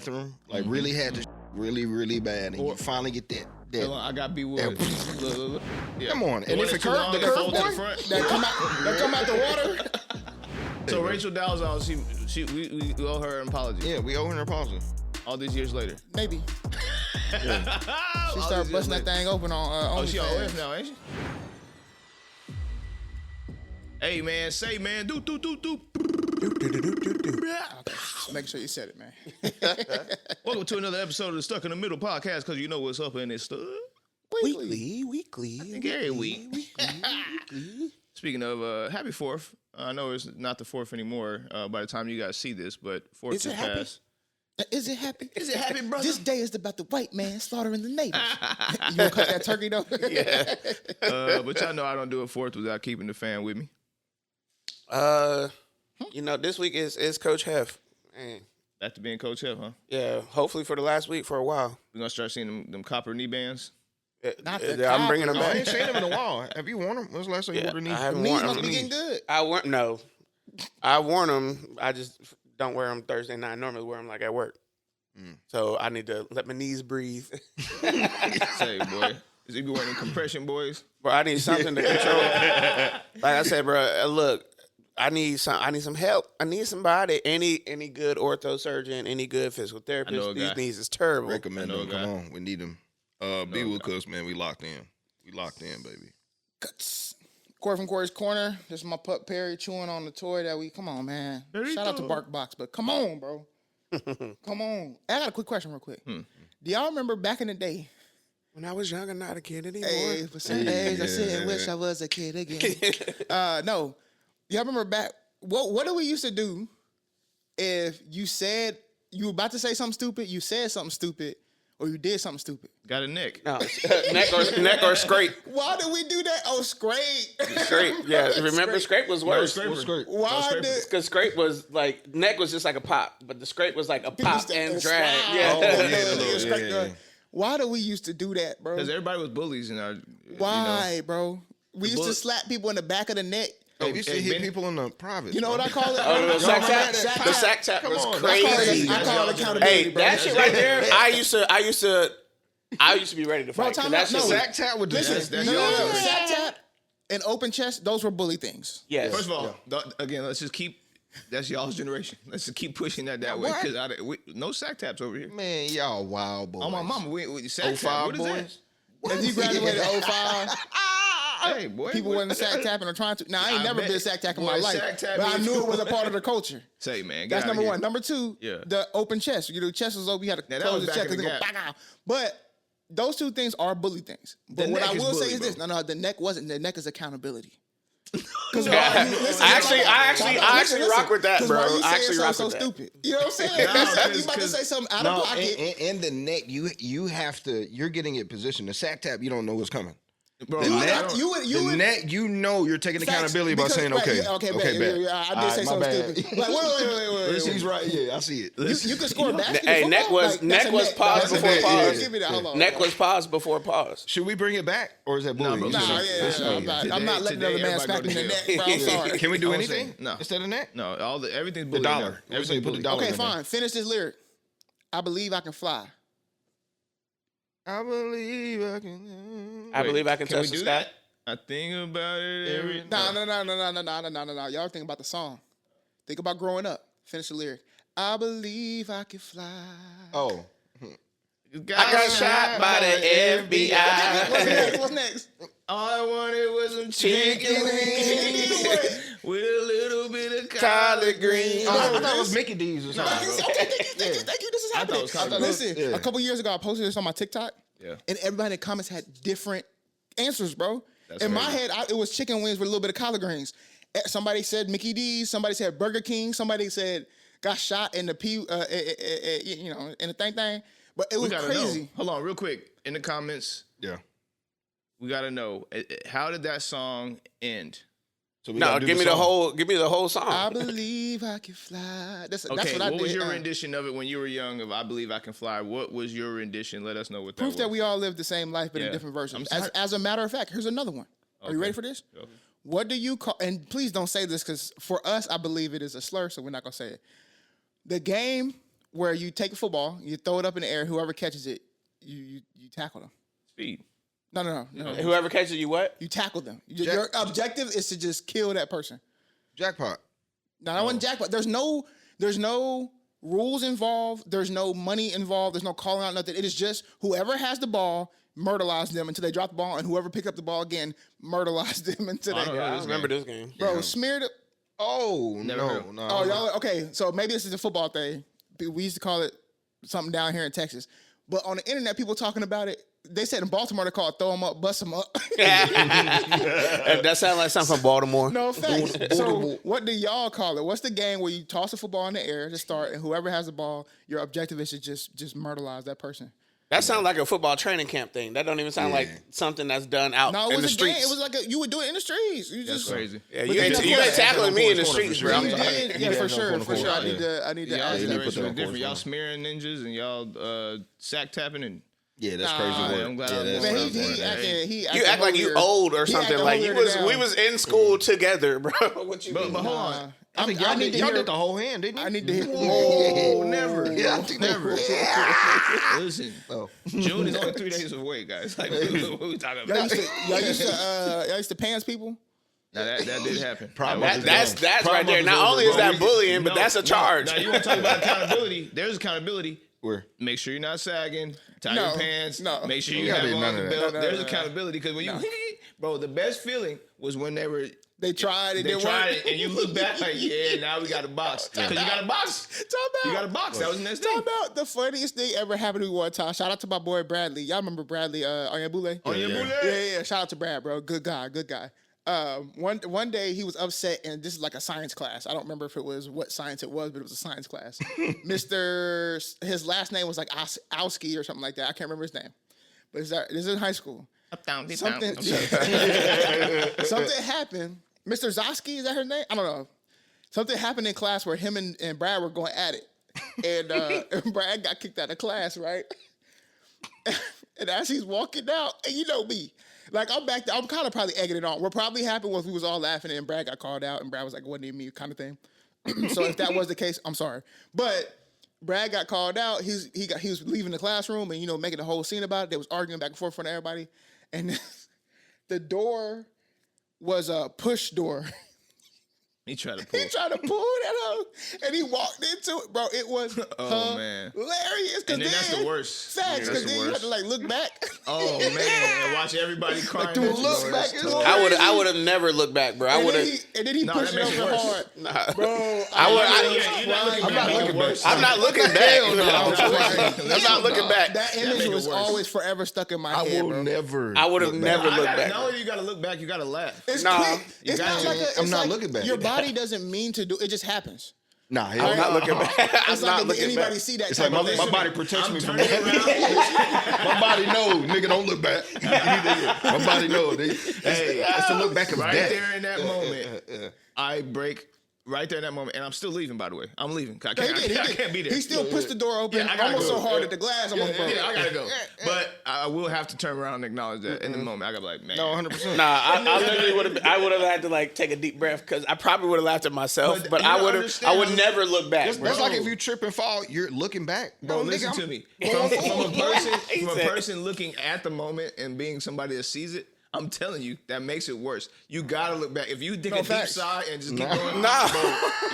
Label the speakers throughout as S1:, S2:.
S1: bathroom, like really had to really, really bad, and you finally get that.
S2: I got B Wood.
S1: Yeah. Come on, and if the curve boy
S2: that come out the water. So Rachel Dolezal, we owe her an apology.
S1: Yeah, we owe her an apology.
S2: All these years later.
S3: Maybe. She started busting that thing open on
S2: she all with now, ain't she? Hey man, say man, do.
S3: Make sure you said it, man.
S2: Welcome to another episode of the Stuck in the Middle podcast, because you know what's up in this stuff.
S3: Weekly.
S2: I think every week. Speaking of, happy 4th. I know it's not the 4th anymore by the time you guys see this, but 4th is past.
S3: Is it happy?
S2: Is it happy, brother?
S3: This day is about the white man slaughtering the natives. You gonna cut that turkey though?
S2: Yeah. But y'all know I don't do a 4th without keeping the fan with me.
S4: You know, this week is Coach Hef. Man.
S2: After being Coach Hef, huh?
S4: Yeah, hopefully for the last week for a while.
S2: We're gonna start seeing them copper knee bands.
S4: I'm bringing them back.
S1: I ain't seen them in a while. Have you worn them? When's the last time you wore the knees?
S4: I haven't
S3: Knees
S4: worn
S3: must
S4: them.
S3: be getting good.
S4: I worn them. I just don't wear them Thursday night. I normally wear them like at work. So I need to let my knees breathe.
S2: Say, boy. Is he be wearing compression, boys?
S4: Bro, I need something to control. Like I said, bro, look, I need some help. I need somebody, any good ortho surgeon, any good physical therapist. These knees is terrible.
S1: Recommend them. Come on, we need them. Be with us, man. We locked in. We locked in, baby.
S3: Corey from Corey's Corner. This is my pup Perry chewing on the toy that we. Come on, man. Shout out to BarkBox, but come on, bro. Come on. I got a quick question, real quick. Do y'all remember back in the day?
S4: When I was young and not a kid anymore.
S3: Hey, for some days I said, wish I was a kid again. No. Y'all remember back, what do we used to do if you said, you were about to say something stupid, you said something stupid, or you did something stupid?
S2: Got a neck.
S4: No, neck or scrape.
S3: Why did we do that? Oh, scrape.
S4: Scrape, yeah. Remember, scrape was worse.
S1: Scrape.
S3: Why did...
S4: Because scrape was like, neck was just like a pop, but the scrape was like a pop and drag.
S3: Yeah. Why do we used to do that, bro?
S2: Because everybody was bullies in our...
S3: Why, bro? We used to slap people in the back of the neck.
S1: We used to hit people in the private.
S3: You know what I call it?
S4: The sack tap. The sack tap was crazy.
S3: I call it accountability,
S4: Hey,
S3: bro.
S4: that shit right there. I used to be ready to fight.
S1: Sack tap with the
S3: sack tap and open chest, those were bully things.
S4: Yes.
S2: First of all, again, let's just keep... That's y'all's generation. Let's just keep pushing that way. Because no sack taps over here.
S1: Man, y'all wild boys.
S2: Oh, my mama, we sack tap. What is that?
S3: If you graduated 05...
S2: Hey, boy.
S3: People wasn't sack tapping or trying to. Now, I ain't never been sack tapping in my life, but I knew it was a part of the culture.
S2: Say, man.
S3: That's number one. Number two, the open chest. You know, the chest was open. You had to close the chest because it go bang out. But those two things are bully things. But what I will say is this. No, the neck wasn't. The neck is accountability.
S4: I actually rock with that, bro. I actually rock with that.
S3: Stupid. You know what I'm saying? You about to say something out of pocket.
S1: In the neck, you have to. You're getting it positioned. The sack tap, you don't know what's coming.
S2: Bro,
S1: the net, you know you're taking accountability by saying, okay,
S3: bet. I did say something stupid. Like, wait.
S1: He's right. Yeah, I see it.
S3: You can score basketball.
S4: Hey, neck was pause before pause.
S3: Give me that. Hold on.
S4: Neck was pause before pause.
S1: Should we bring it back, or is that bullying?
S3: I'm not letting another man smack me in the neck, bro. I'm sorry.
S1: Can we do anything?
S2: No.
S1: Instead of neck?
S2: No, everything's bullying.
S1: The dollar.
S2: Everything
S1: put the dollar.
S3: Okay, fine. Finish this lyric. I believe I can fly.
S1: I believe I can.
S4: I believe I can touch the sky.
S2: I think about it every...
S3: No. Y'all think about the song. Think about growing up. Finish the lyric. I believe I can fly.
S1: Oh.
S4: I got shot by the FBI.
S3: What's next?
S2: All I wanted was some chicken wings with a little bit of collard greens.
S1: I thought it was Mickey D's or something.
S3: Okay, thank you. This is happening. Listen, a couple years ago, I posted this on my TikTok.
S2: Yeah.
S3: And everybody in the comments had different answers, bro. In my head, it was chicken wings with a little bit of collard greens. Somebody said Mickey D's. Somebody said Burger King. Somebody said got shot in the in the thing. But it was crazy.
S2: Know. Hold on, real quick. In the comments, we gotta know how did that song end?
S4: So give me the whole song.
S3: I believe I can fly. That's what I did.
S2: What was your rendition of it when you were young? Of I believe I can fly. What was your rendition? Let us know what that was.
S3: Proof that we all live the same life, but in different versions. As a matter of fact, here's another one. Are you ready for this? Okay. What do you call? And please don't say this because for us, I believe it is a slur, so we're not gonna say it. The game where you take a football, you throw it up in the air, whoever catches it, you tackle them.
S2: Speed.
S3: No.
S4: Whoever catches you, what?
S3: You tackle them. Your objective is to just kill that person.
S1: Jackpot.
S3: No, that wasn't jackpot. There's no rules involved. There's no money involved. There's no calling out nothing. It is just whoever has the ball, murderize them until they drop the ball, and whoever picks up the ball again, murderize them until they.
S4: I remember this game.
S3: Bro, smeared it.
S1: Oh, no.
S3: Oh, y'all, okay. So maybe this is a football thing. We used to call it something down here in Texas. But on the internet, people talking about it. They said in Baltimore they call it throw them up, bust them up.
S4: That sounds like something from Baltimore.
S3: No, facts. So what do y'all call it? What's the game where you toss a football in the air to start, and whoever has the ball, your objective is to just murderize that person?
S4: That sounds like a football training camp thing. That don't even sound like something that's done out in the streets.
S3: Game. It was like you would do it in the streets.
S2: That's crazy.
S4: Yeah, you ain't tackling me in the streets, bro.
S3: Yeah, for sure. I need to ask
S2: that. Different. Y'all smearing ninjas and y'all sack tapping and.
S1: Yeah, that's crazy.
S2: I'm glad
S4: you act like you old or something. Like we was in school together, bro. What you mean?
S2: But hold on.
S1: I think y'all did the whole hand, didn't you?
S3: I need to hear.
S2: Whoa, never.
S1: Yeah,
S2: never. Listen, June is only 3 days away, guys. Like, what we talking about?
S3: Y'all used to pants people?
S2: Now that did happen.
S4: That's right there. Not only is that bullying, but that's a charge.
S2: Now you want to talk about accountability? There's accountability.
S1: Where?
S2: Make sure you're not sagging. Tie your pants.
S3: No.
S2: Make sure you have on the belt. There's accountability because when you, bro, the best feeling was when they tried it. They tried it, and you look back like, now we got a box because you got a box. You got a box. That was the next thing.
S3: Talk about the funniest thing ever happened to me one time. Shout out to my boy Bradley. Y'all remember Bradley? Onyebule? Yeah. Shout out to Brad, bro. Good guy. One day he was upset, and this is like a science class. I don't remember if it was what science it was, but it was a science class. His last name was like Owski or something like that. I can't remember his name. But this is in high school. Something happened. Mr. Zoski, is that her name? I don't know. Something happened in class where him and Brad were going at it. And Brad got kicked out of class, right? And as he's walking out, and you know me, like I'm back there, I'm kind of probably egging it on. What probably happened was we was all laughing and Brad got called out and Brad was like, it wasn't even me kind of thing. So if that was the case, I'm sorry. But Brad got called out. He was leaving the classroom and, making a whole scene about it. They was arguing back and forth in front of everybody. And the door was a push door.
S2: He tried to pull
S3: that out, and he walked into it, bro. It was hilarious.
S2: And then that's the worst.
S3: Facts, because then you had to look back.
S2: Oh man, and watch everybody crying.
S3: Look back.
S4: I would have never looked back, bro. I would have.
S3: And then he pushed it over hard.
S4: Nah.
S3: Bro,
S4: I'm not looking back. I'm not looking back.
S3: That image was always forever stuck in my head.
S4: I would have never looked back.
S2: Not only you got to look back, you got to laugh.
S3: It's quick. It's not like
S1: I'm not looking back.
S3: Your body doesn't mean to do it; just happens.
S1: Nah,
S4: I'm not looking back.
S3: It's like if anybody see that.
S1: It's like my body protects me from that. My body knows, nigga, don't look back. My body knows. It's to look back of
S2: right
S1: death.
S2: There in that moment, I break. Right there in that moment, and I'm still leaving. By the way, I'm leaving. I can't be there.
S3: He still pushed the door open almost so hard at the glass. I'm on the
S2: I gotta go. But I will have to turn around and acknowledge that in the moment. I gotta be like, man.
S1: No, 100%.
S4: Nah, I literally would have. I would have had to take a deep breath because I probably would have laughed at myself. But I would never look back.
S1: That's like if you trip and fall, you're looking back.
S2: Bro, listen to me. From a person looking at the moment and being somebody that sees it. I'm telling you, that makes it worse. You gotta look back. If you take a deep sigh and just keep going, bro,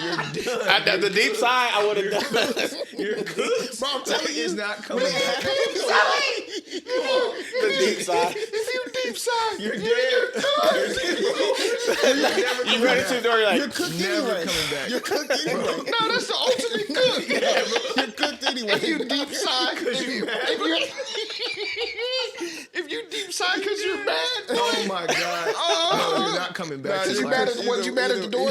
S2: you're done.
S4: At the deep sigh, I would have done.
S2: You're good. Bro, I'm telling you, it's not coming back.
S4: The deep sigh.
S3: If you deep sigh,
S2: you're dead.
S4: You run into the door, you're like,
S3: you're cooked
S2: never
S3: anyway.
S2: coming back.
S3: You're cooked anyway.
S1: No, that's the ultimate cook.
S3: You're cooked anyway.
S1: If you deep sigh because you're mad. If you deep sigh because you're mad.
S2: Oh my God. No, you're not coming back.
S1: You mad at the door?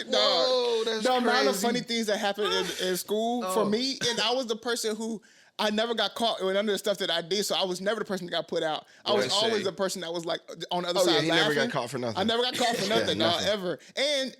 S3: No, that's crazy. The amount of funny things that happened in school for me, and I was the person who I never got caught with none of the stuff that I did, so I was never the person that got put out. I was always the person that was like on the other side.
S1: He
S3: laughing.
S1: never got caught for nothing.
S3: I never got caught for nothing, ever. And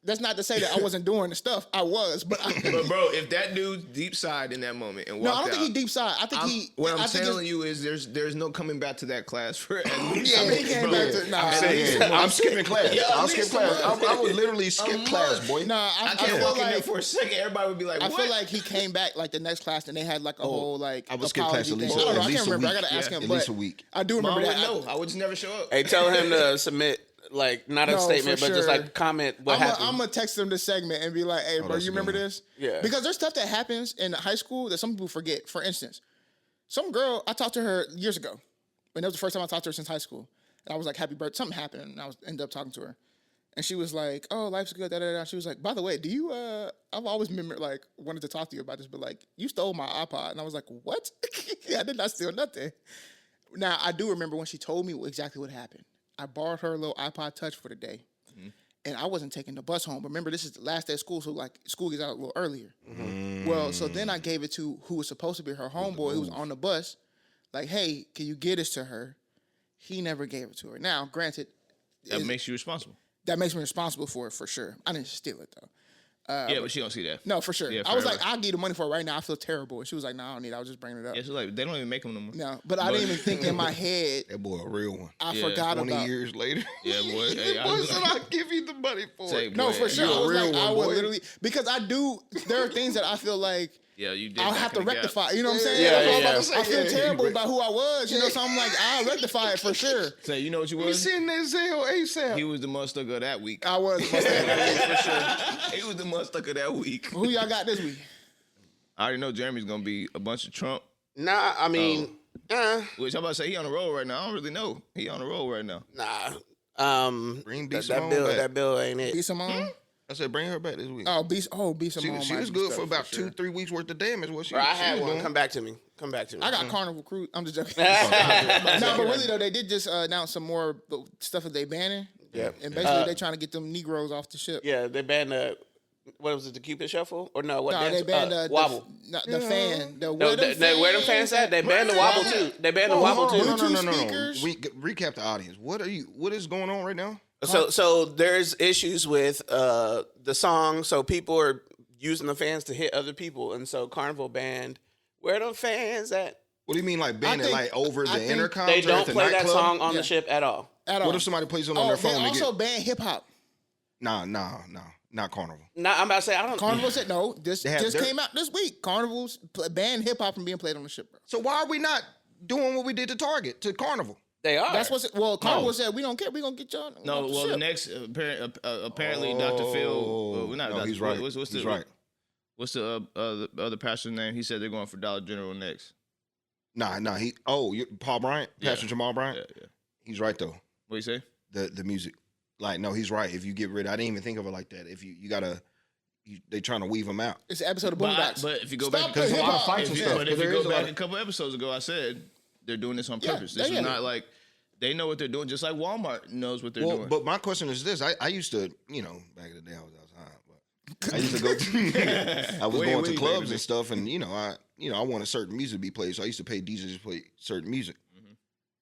S3: that's not to say that I wasn't doing the stuff. I was, but
S2: bro, if that dude deep side in that moment and walked
S3: I don't
S2: out,
S3: think he deep side. I think
S2: What I'm telling you is there's no coming back to that class for at least.
S3: he came back to.
S1: I'm skipping class. I'll skip class. I would literally skip class, boy.
S2: I can't walk in there for a second. Everybody would be like, what?
S3: I feel like he came back like the next class and they had like a whole like
S1: I would skip class at least.
S3: I don't know. I can't remember. I gotta ask him.
S1: At least a week.
S3: I do remember that.
S2: No, I would just never show up.
S4: Hey, tell him to submit like not a statement, but just like comment what happened.
S3: I'm gonna text him this segment and be like, "Hey, bro, you remember this?"
S4: Yeah.
S3: Because there's stuff that happens in high school that some people forget. For instance, some girl I talked to her years ago, and that was the first time I talked to her since high school. And I was like, "Happy birthday!" Something happened, and I ended up talking to her. And she was like, "Oh, life's good." Da, da, da. She was like, "By the way, do you? I've always been like wanted to talk to you about this, but like you stole my iPod." And I was like, "What?" Yeah, I did not steal nothing. Now I do remember when she told me exactly what happened. I borrowed her little iPod Touch for the day, and I wasn't taking the bus home. But remember, this is the last day of school, so like school gets out a little earlier. Well, so then I gave it to who was supposed to be her homeboy, who was on the bus. Like, "Hey, can you get this to her?" He never gave it to her. Now, granted,
S2: that makes you responsible.
S3: That makes me responsible for it, for sure. I didn't steal it, though.
S2: But she don't see that.
S3: No, for sure.
S2: Yeah,
S3: I was like, "I'll give you the money for it right now. I feel terrible." And she was like, "No, I don't need it. I was just bringing it up."
S2: Yeah, so like they don't even make them no more.
S3: No, but I didn't even think in my head.
S1: That boy a real one.
S3: I forgot
S1: 20
S3: about.
S1: years later.
S2: Yeah, boy. Hey,
S1: Boy said, "I'll give you the money for it."
S3: No, for sure.
S1: You
S3: I
S1: a
S3: was
S1: real
S3: like,
S1: one,
S3: I would
S1: boy.
S3: literally, because I do. There are things that I feel like
S2: Yeah, you did.
S3: I'll have to rectify. You know what I'm saying?
S4: Yeah,
S3: That's what I'm
S4: yeah,
S3: about to say. I feel
S1: yeah.
S3: terrible about who I was. You know, so I'm like, I'll rectify it for sure.
S2: Say, you know what you
S1: We
S2: was?
S1: sitting there Zell ASAP.
S2: He was the Muhstucka of that week.
S3: I was for sure.
S2: He was the Muhstucka of that week.
S3: Who y'all got this week?
S2: I already know Jeremy's gonna be a bunch of Trump.
S4: Nah, I mean,
S2: Which I'm about to say he on the roll right now. I don't really know. He on the roll right now.
S4: nah.
S1: Bring B.
S4: That
S1: Simone
S4: bill,
S1: back.
S4: that bill ain't it.
S3: B. Simone?
S1: I said, bring her back this week.
S3: Oh, B. Simone.
S1: She was good for about 2-3 weeks worth of damage. What she?
S4: Bro, I
S1: she
S4: had
S1: was
S4: one.
S1: doing.
S4: Come back to me. I
S3: got Carnival Cruise. I'm just joking. No, but really though, they did just announce some more stuff that they banning.
S4: Yeah.
S3: And basically, they trying to get them Negroes off the ship.
S4: Yeah, they banned what was it, the Cupid Shuffle? Or no, what
S3: No,
S4: dance?
S3: they banned
S4: Wobble.
S3: the fan.
S4: No, where them fans at? They banned the Wobble too. They banned the Wobble too.
S3: Bluetooth speakers.
S1: Recap the audience. What is going on right now?
S4: So there's issues with the song. So people are using the fans to hit other people, and so Carnival banned "Where Them Fans At."
S1: What do you mean, like banning like over the intercom?
S4: They don't play that song on the ship at all.
S1: What if somebody plays it on their phone?
S3: They also banned hip hop.
S1: Nah, not Carnival.
S4: Nah, I'm about to say I don't.
S3: Carnival said no. This just came out this week. Carnival's banned hip hop from being played on the ship, bro.
S1: So why are we not doing what we did to Target to Carnival?
S4: They are.
S3: That's what's Carnival said. We don't care. We gonna get y'all.
S2: No, well, the next apparently Dr. Phil. Not Dr.
S1: He's
S2: Phil.
S1: right.
S2: What's
S1: he's
S2: the
S1: right.
S2: What's the other pastor's name? He said they're going for Dollar General next.
S1: Nah. Paul Bryant, Pastor Jamal Bryant.
S2: Yeah.
S1: He's right though.
S2: What you say?
S1: The music, like no, he's right. If you get rid, I didn't even think of it like that. If you gotta, they trying to weave them out.
S3: It's an episode of Boondocks.
S2: But if you go
S3: Stop
S2: back,
S3: the hip-hop.
S1: fights and stuff.
S2: But if
S1: There
S2: you
S1: is
S2: go
S1: a
S2: back
S1: lot
S2: a couple episodes ago, I said they're doing this on purpose.
S3: Yeah,
S2: This is not like they know what they're doing, just like Walmart knows what they're doing.
S1: But my question is this: I used to, back in the day I was outside, but I used to go to, I was going to clubs and stuff, and I wanted certain music to be played, so I used to pay DJs to play certain music. Mm-hmm.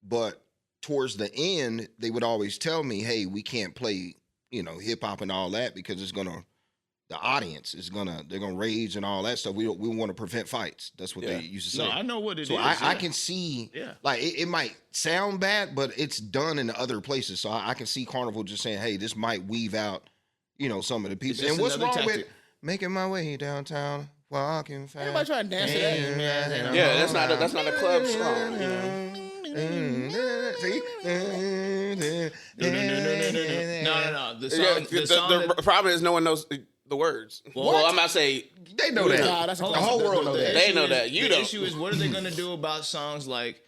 S1: But towards the end, they would always tell me, "Hey, we can't play, hip hop and all that because the audience is they're gonna rage and all that stuff. We want to prevent fights." That's what they used to say.
S2: No, I know what it is.
S1: So I can see, like it might sound bad, but it's done in other places. So I can see Carnival just saying, "Hey, this might weave out, some of the people." And what's wrong with making my way downtown, walking fast?
S3: Everybody trying to dance to that.
S4: Yeah, that's not a club song.
S1: See?
S2: No. The
S4: problem is no one knows the words. Well, I'm not saying
S1: they know that.
S3: Nah, that's
S1: the whole world knows that.
S4: They know that. You
S2: the
S4: don't.
S2: issue is what are they gonna do about songs like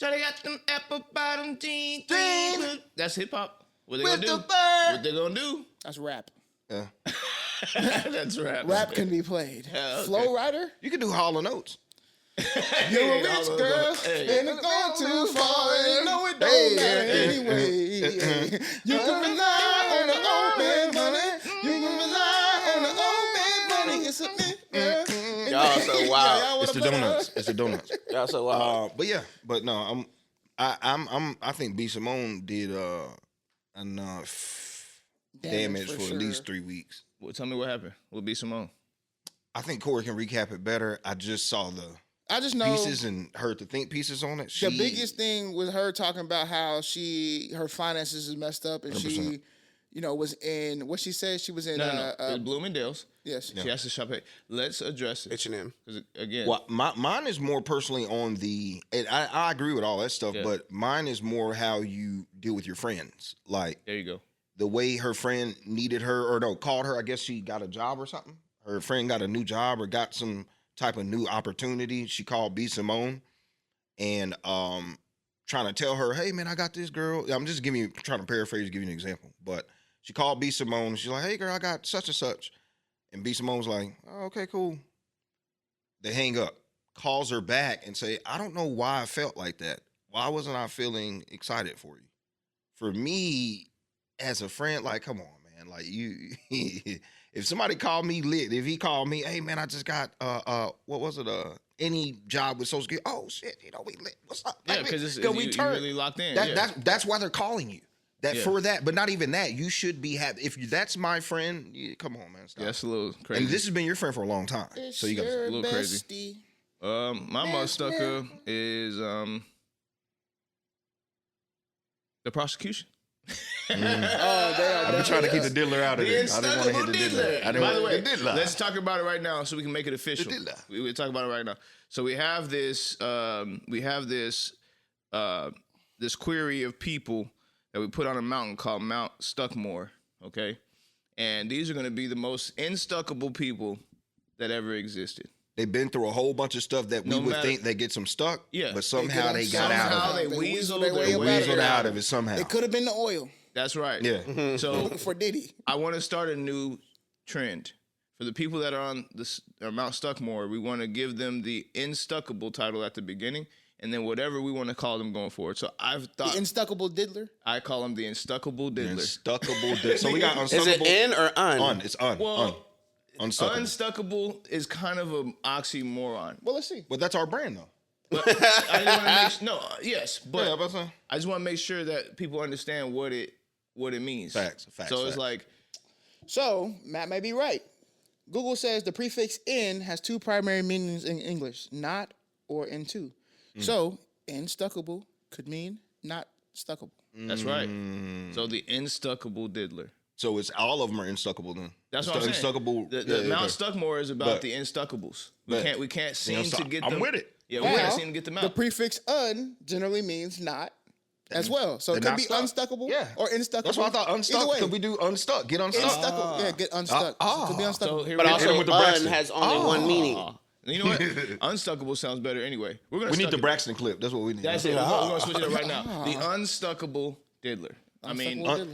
S2: "Shawty got them apple bottom jeans"? That's hip hop. What they gonna do? What they gonna do?
S3: That's rap.
S1: Yeah.
S2: That's rap.
S3: Rap can be played.
S2: Okay.
S3: Flow Rider.
S1: You can do Hall & Oates.
S3: You're a rich girl, and it's gone too far, and no, it don't matter anyway. You can rely on the old man money. You can rely on the old man money. It's a big girl,
S4: Y'all so wild.
S1: It's the donuts. It's the donuts.
S4: Y'all so wild.
S1: But no, I think B Simone did enough damage for at least 3 weeks.
S2: Well, tell me what happened. Will be Simone.
S1: I think Corey can recap it better. I just saw
S3: I just know
S1: pieces and heard the think pieces on it.
S3: The biggest thing was her talking about how her finances is messed up and
S1: 100%.
S3: she, was in what she said she was in.
S2: No. It was Bloomingdale's.
S3: Yes.
S2: She has to shop it. Let's address it.
S4: H&M.
S2: Again.
S1: Well, mine is more personally on and I agree with all that stuff, but mine is more how you deal with your friends. Like,
S2: there you go.
S1: The way her friend needed her, called her. I guess she got a job or something. Her friend got a new job or got some type of new opportunity. She called B Simone and trying to tell her, hey man, I got this girl. I'm just trying to paraphrase, give you an example. But she called B Simone. She's like, hey girl, I got such and such. And B Simone was like, oh, okay, cool. They hang up. Calls her back and say, I don't know why I felt like that. Why wasn't I feeling excited for you? For me, as a friend, like, come on, man. Like you if somebody called me lit, if he called me, hey man, I just got what was it? Any job with Social Security. Oh shit, we lit. What's up?
S2: Yeah, because you really locked in.
S1: That's why they're calling you. For that, but not even that. You should be happy. If that's my friend, come on, man. Stop.
S2: Yeah, that's a little crazy.
S1: And this has been your friend for a long time. So you got
S2: a little crazy. My Muhstucka is the prosecution.
S1: I've been trying to keep the diddler out of it. I didn't want to hit the diddler.
S2: By the way, let's talk about it right now so we can make it official. We'll talk about it right now. So we have this this query of people that we put on a mountain called Mount Stuckmore, okay? And these are going to be the most unstuckable people that ever existed.
S1: They've been through a whole bunch of stuff that we would think that gets them stuck, but somehow they got out of it.
S2: They weaseled
S1: out of it somehow.
S3: It could have been the oil.
S2: That's right.
S1: Yeah.
S2: So
S3: for Diddy,
S2: I want to start a new trend. For the people that are on Mount Stuckmore, we want to give them the Unstuckable title at the beginning, and then whatever we want to call them going forward. So I've thought...
S3: The Unstuckable Diddler?
S2: I call them the Unstuckable Diddler.
S1: Unstuckable Diddler. So we got Unstuckable...
S4: Is it in or un?
S1: It's un.
S2: Well,
S1: Unstuckable.
S2: is kind of an oxymoron.
S3: Well, let's see.
S1: But that's our brand, though.
S2: But I just want to make... yes, but
S1: yeah,
S2: I just want to make sure that people understand what it means.
S1: Facts.
S2: So it's like...
S3: So, Matt may be right. Google says the prefix in has two primary meanings in English, not or into. So, unstuckable could mean not stuckable.
S2: That's right. So the Unstuckable Diddler.
S1: So it's all of them are unstuckable then.
S2: That's what I'm saying.
S1: Unstuckable.
S2: The Mount Stuckmore is about the unstuckables. We can't seem to get them.
S1: I'm with it.
S2: Yeah, we can't seem to get them out.
S3: The prefix un generally means not as well. So it could be unstuckable or unstuckable.
S1: That's why I thought unstuck. Could we do unstuck? Get unstuck.
S3: Yeah, get unstuck. Could be unstuckable.
S2: So
S4: but also un has only one meaning.
S2: You know what? Unstuckable sounds better anyway.
S1: We need the Braxton clip. That's what we need.
S2: That's it. We're going to switch it up right now. The Unstuckable Diddler.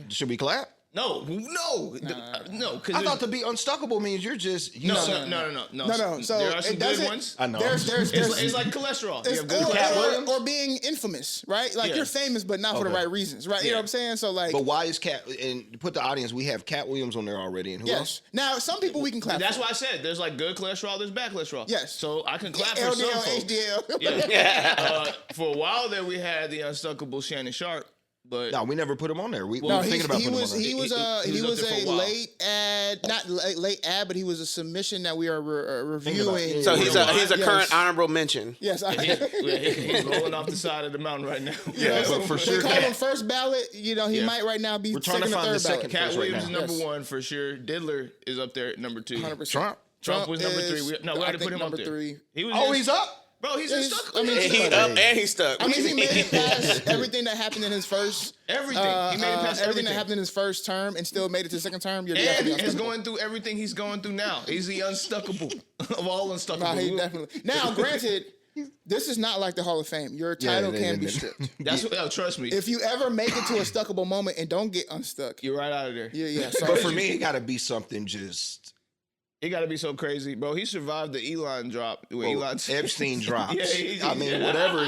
S1: Should we clap?
S2: No. Because
S1: I thought to be unstuckable means you're just
S2: no.
S3: So
S2: there are some good ones.
S1: I know.
S2: It's like cholesterol.
S3: Or being infamous, right? Like you're famous, but not for the right reasons, right? You know what I'm saying? So like,
S1: but why is Cat? And to put the audience, we have Cat Williams on there already, and who else?
S3: Now some people we can clap.
S2: That's why I said there's like good cholesterol, there's bad cholesterol.
S3: Yes.
S2: So I can clap for
S3: LDL,
S2: some folks.
S3: HDL.
S2: Yeah. For a while there, we had the Unstuckable Shannon Sharp. But
S1: no, we never put him on there. We were thinking about putting him on there.
S3: He was a late ad, not late ad, but he was a submission that we are reviewing.
S4: So he's a current honorable mention.
S3: Yes,
S2: he's rolling off the side of the mountain right now.
S1: Yeah, but for sure,
S3: they call him first ballot. You know, he might right now be second or third ballot.
S2: Cat Williams is number one for sure. Diddler is up there at number 2.
S3: 100%.
S2: Trump was number 3. We had to put him up there.
S3: 3.
S1: He's up.
S2: Bro, he's stuck.
S4: He's up and he's stuck.
S3: I mean, he made it past everything that happened in his first.
S2: Everything. He made it past
S3: everything that happened in his first term and still made it to the second term.
S2: And he's going through everything he's going through now. He's the unstuckable of all unstuckable.
S3: Nah, he definitely. Now, granted, this is not like the Hall of Fame. Your title can be stripped.
S2: That's what. Trust me.
S3: If you ever make it to a stuckable moment and don't get unstuck,
S2: you're right out of there.
S3: Yeah.
S1: But for me, it got to be something just.
S2: It got to be so crazy, bro. He survived the Elon drop.
S1: Epstein drops.
S2: Yeah,
S1: whatever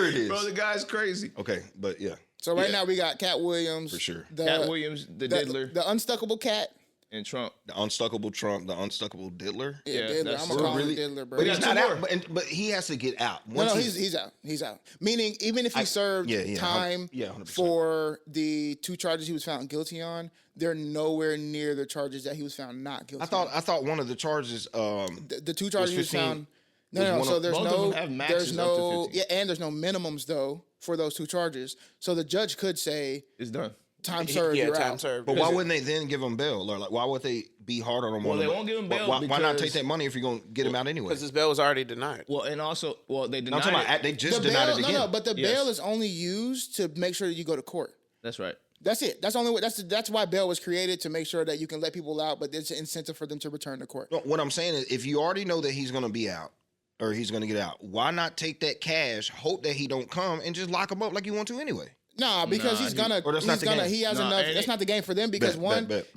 S1: it is.
S2: Bro, the guy's crazy.
S1: Okay, but yeah.
S3: So right now we got Cat Williams
S1: for sure.
S2: Cat Williams, the diddler,
S3: the unstuckable cat,
S2: and Trump.
S1: The Unstuckable Trump, the Unstuckable Diddler.
S3: Yeah, Diddler. I'm gonna call him Diddler, bro.
S1: But he's not out. But he has to get out.
S3: No, he's out. He's out. Meaning, even if he served time
S1: 100%.
S3: for the 2 charges he was found guilty on, they're nowhere near the charges that he was found not guilty.
S1: I thought one of the charges.
S3: The 2 charges he was found. No. So there's
S2: there's
S3: no and there's no minimums though for those 2 charges. So the judge could say
S2: it's done.
S3: Time served.
S4: Yeah,
S3: you're
S4: time
S3: out.
S4: served.
S1: But why wouldn't they then give him bail? Or like, why would they be hard on him?
S2: Well, they won't give him bail.
S1: Why not take that money if you're gonna get him out anyway?
S4: Because his bail was already denied.
S2: Well, and also, they denied
S1: they just denied it again.
S3: No, but the bail is only used to make sure that you go to court.
S2: That's right.
S3: That's it. That's only. That's why bail was created, to make sure that you can let people out, but there's an incentive for them to return to court.
S1: What I'm saying is, if you already know that he's gonna be out or he's gonna get out, why not take that cash, hope that he don't come, and just lock him up like you want to anyway?
S3: Nah, because he has enough. That's not the game for them because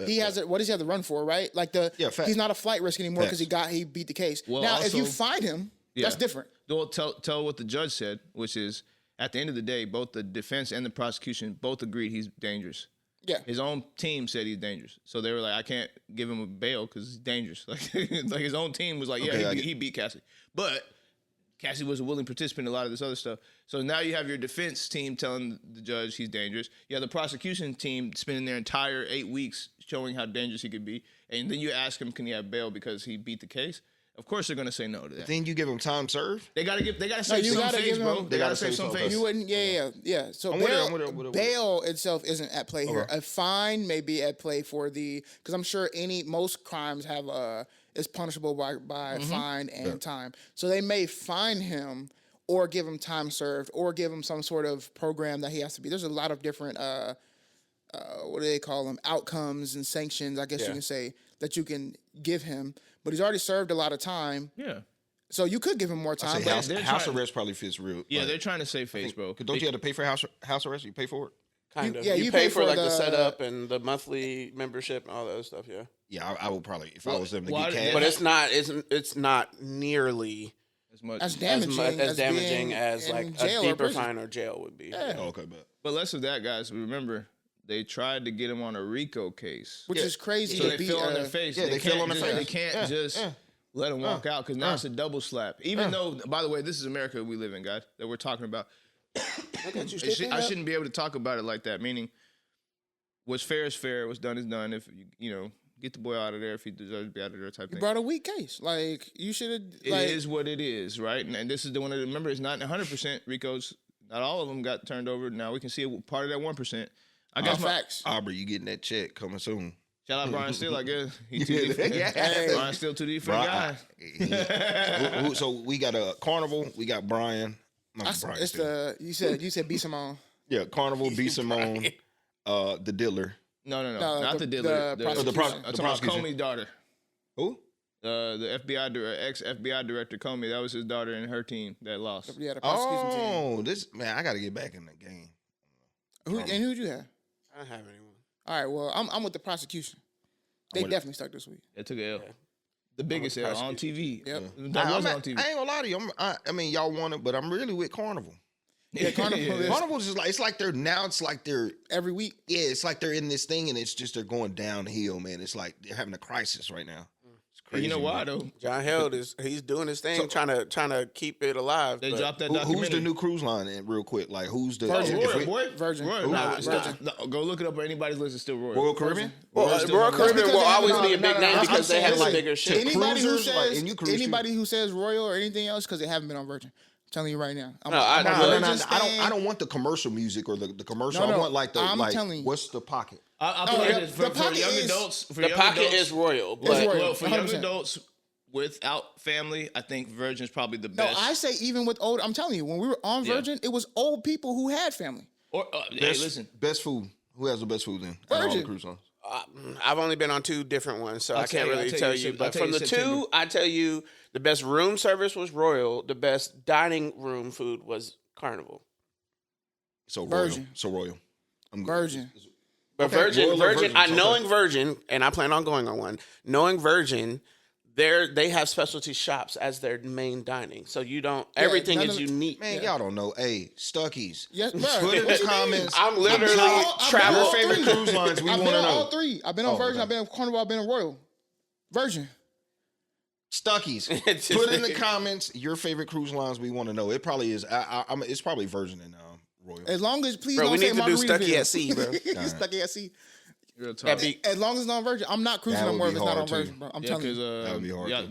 S3: he has what does he have to run for, right? Like he's not a flight risk anymore because he beat the case.
S2: Well,
S3: now,
S2: also,
S3: if you find him, that's different.
S2: Well, tell what the judge said, which is at the end of the day, both the defense and the prosecution both agreed he's dangerous.
S3: Yeah,
S2: his own team said he's dangerous, so they were like, I can't give him a bail because he's dangerous. Like his own team was like, he beat Cassie, but Cassie was a willing participant in a lot of this other stuff. So now you have your defense team telling the judge he's dangerous. You have the prosecution team spending their entire 8 weeks showing how dangerous he could be. And then you ask him, can he have bail because he beat the case? Of course they're going to say no to that.
S1: But then you give him time served?
S2: They got to save some face, bro. They got to save some face.
S3: You wouldn't, yeah. So bail itself isn't at play here. A fine may be at play for because I'm sure most crimes have is punishable by fine and time. So they may fine him or give him time served or give him some sort of program that he has to be. There's a lot of different, what do they call them, outcomes and sanctions, I guess you can say, that you can give him. But he's already served a lot of time.
S2: Yeah.
S3: So you could give him more time.
S1: House arrest probably fits real.
S2: Yeah, they're trying to save face, bro.
S1: Don't you have to pay for house arrest? You pay for it?
S4: Kind of. Yeah, you pay for like the setup and the monthly membership and all that other stuff. Yeah.
S1: Yeah, I would probably if I was them to get cash.
S4: But it's not nearly
S3: as damaging
S4: as like a deeper fine or jail would be.
S3: Yeah.
S1: Okay,
S2: but less of that, guys. Remember, they tried to get him on a RICO case,
S3: which is crazy.
S2: So they fell on their face.
S1: Yeah, they fell on their face.
S2: They can't just let him walk out because now it's a double slap. Even though, by the way, this is America we live in, guys, that we're talking about. I shouldn't be able to talk about it like that. Meaning, what's fair is fair. What's done is done. If you get the boy out of there if he deserves to be out of there, type thing.
S3: You brought a weak case. Like you should have.
S2: It is what it is, right? And this is the one that remember it's not 100% RICOs. Not all of them got turned over. Now we can see part of that 1%. I guess
S3: facts.
S1: Aubrey, you getting that check coming soon.
S2: Shout out Brian Steele, I guess. He too deep. Brian Steele too deep for the guy.
S1: So we got a Carnival. We got Brian.
S3: You said B. Simone.
S1: Yeah, Carnival, B. Simone, the Diddler.
S2: No, not the Diddler.
S1: The prosecution.
S2: Comey's daughter.
S1: Who?
S2: The FBI ex-FBI director Comey. That was his daughter and her team that lost.
S3: Yeah, the prosecution team.
S1: I got to get back in the game.
S3: Who'd you have?
S4: I don't have anyone.
S3: All right, well, I'm with the prosecution. They definitely stuck this week.
S2: They took an L. The biggest L on TV.
S3: Yep.
S2: That was on TV.
S1: I ain't gonna lie to you. I mean, y'all want it, but I'm really with Carnival.
S3: Yeah, Carnival.
S1: Carnival is like it's like they're
S3: every week.
S1: Yeah, it's like they're in this thing, and it's just they're going downhill, man. It's like they're having a crisis right now. It's crazy.
S2: You know why though?
S4: John Held he's doing his thing, trying to keep it alive.
S2: They dropped that documentary.
S1: Who's the new cruise line? Real quick, like who's the
S3: Virgin?
S2: Go look it up on anybody's list. It's still
S1: Royal Caribbean.
S4: Royal Caribbean will always be a big name because they have the bigger shit.
S3: Anybody who says Royal or anything else because they haven't been on Virgin. Telling you right now.
S1: I don't want the commercial music or the commercial. I want like what's the pocket?
S2: I'll tell you this, for young adults.
S4: The pocket is Royal.
S2: Well, for young adults without family, I think Virgin's probably the best.
S3: No, I say even with old. I'm telling you, when we were on Virgin, it was old people who had family.
S2: Or listen,
S1: best food. Who has the best food then?
S3: Virgin.
S1: All the cruise lines.
S4: I've only been on 2 different ones, so I can't really tell you. But from the 2, I tell you the best room service was Royal. The best dining room food was Carnival.
S1: So
S3: Virgin.
S1: Royal.
S3: Virgin.
S4: But Virgin, knowing Virgin, and I plan on going on one. Knowing Virgin, they have specialty shops as their main dining, so you don't. Everything is unique.
S1: Man, y'all don't know. Hey, Stuckies.
S3: Yes, bro.
S1: Put in the comments.
S4: I'm literally travel
S1: favorite cruise lines. We
S3: I've
S1: want
S3: been
S1: to
S3: on
S1: know.
S3: all three. I've been on Virgin. I've been on Carnival. I've been on Royal. Virgin.
S1: Stuckies. Put in the comments your favorite cruise lines. We want to know. It probably is. It's probably Virgin and Royal.
S3: As long as please
S4: Bro,
S3: don't
S4: we
S3: say
S4: need to do
S3: Margaritaville.
S4: Stucky at Sea, bro.
S3: Stucky at Sea.
S2: As
S3: long as it's not on Virgin, I'm not cruising no more if it's not on Virgin, bro. I'm telling you.
S1: That would be hard.
S2: Yeah,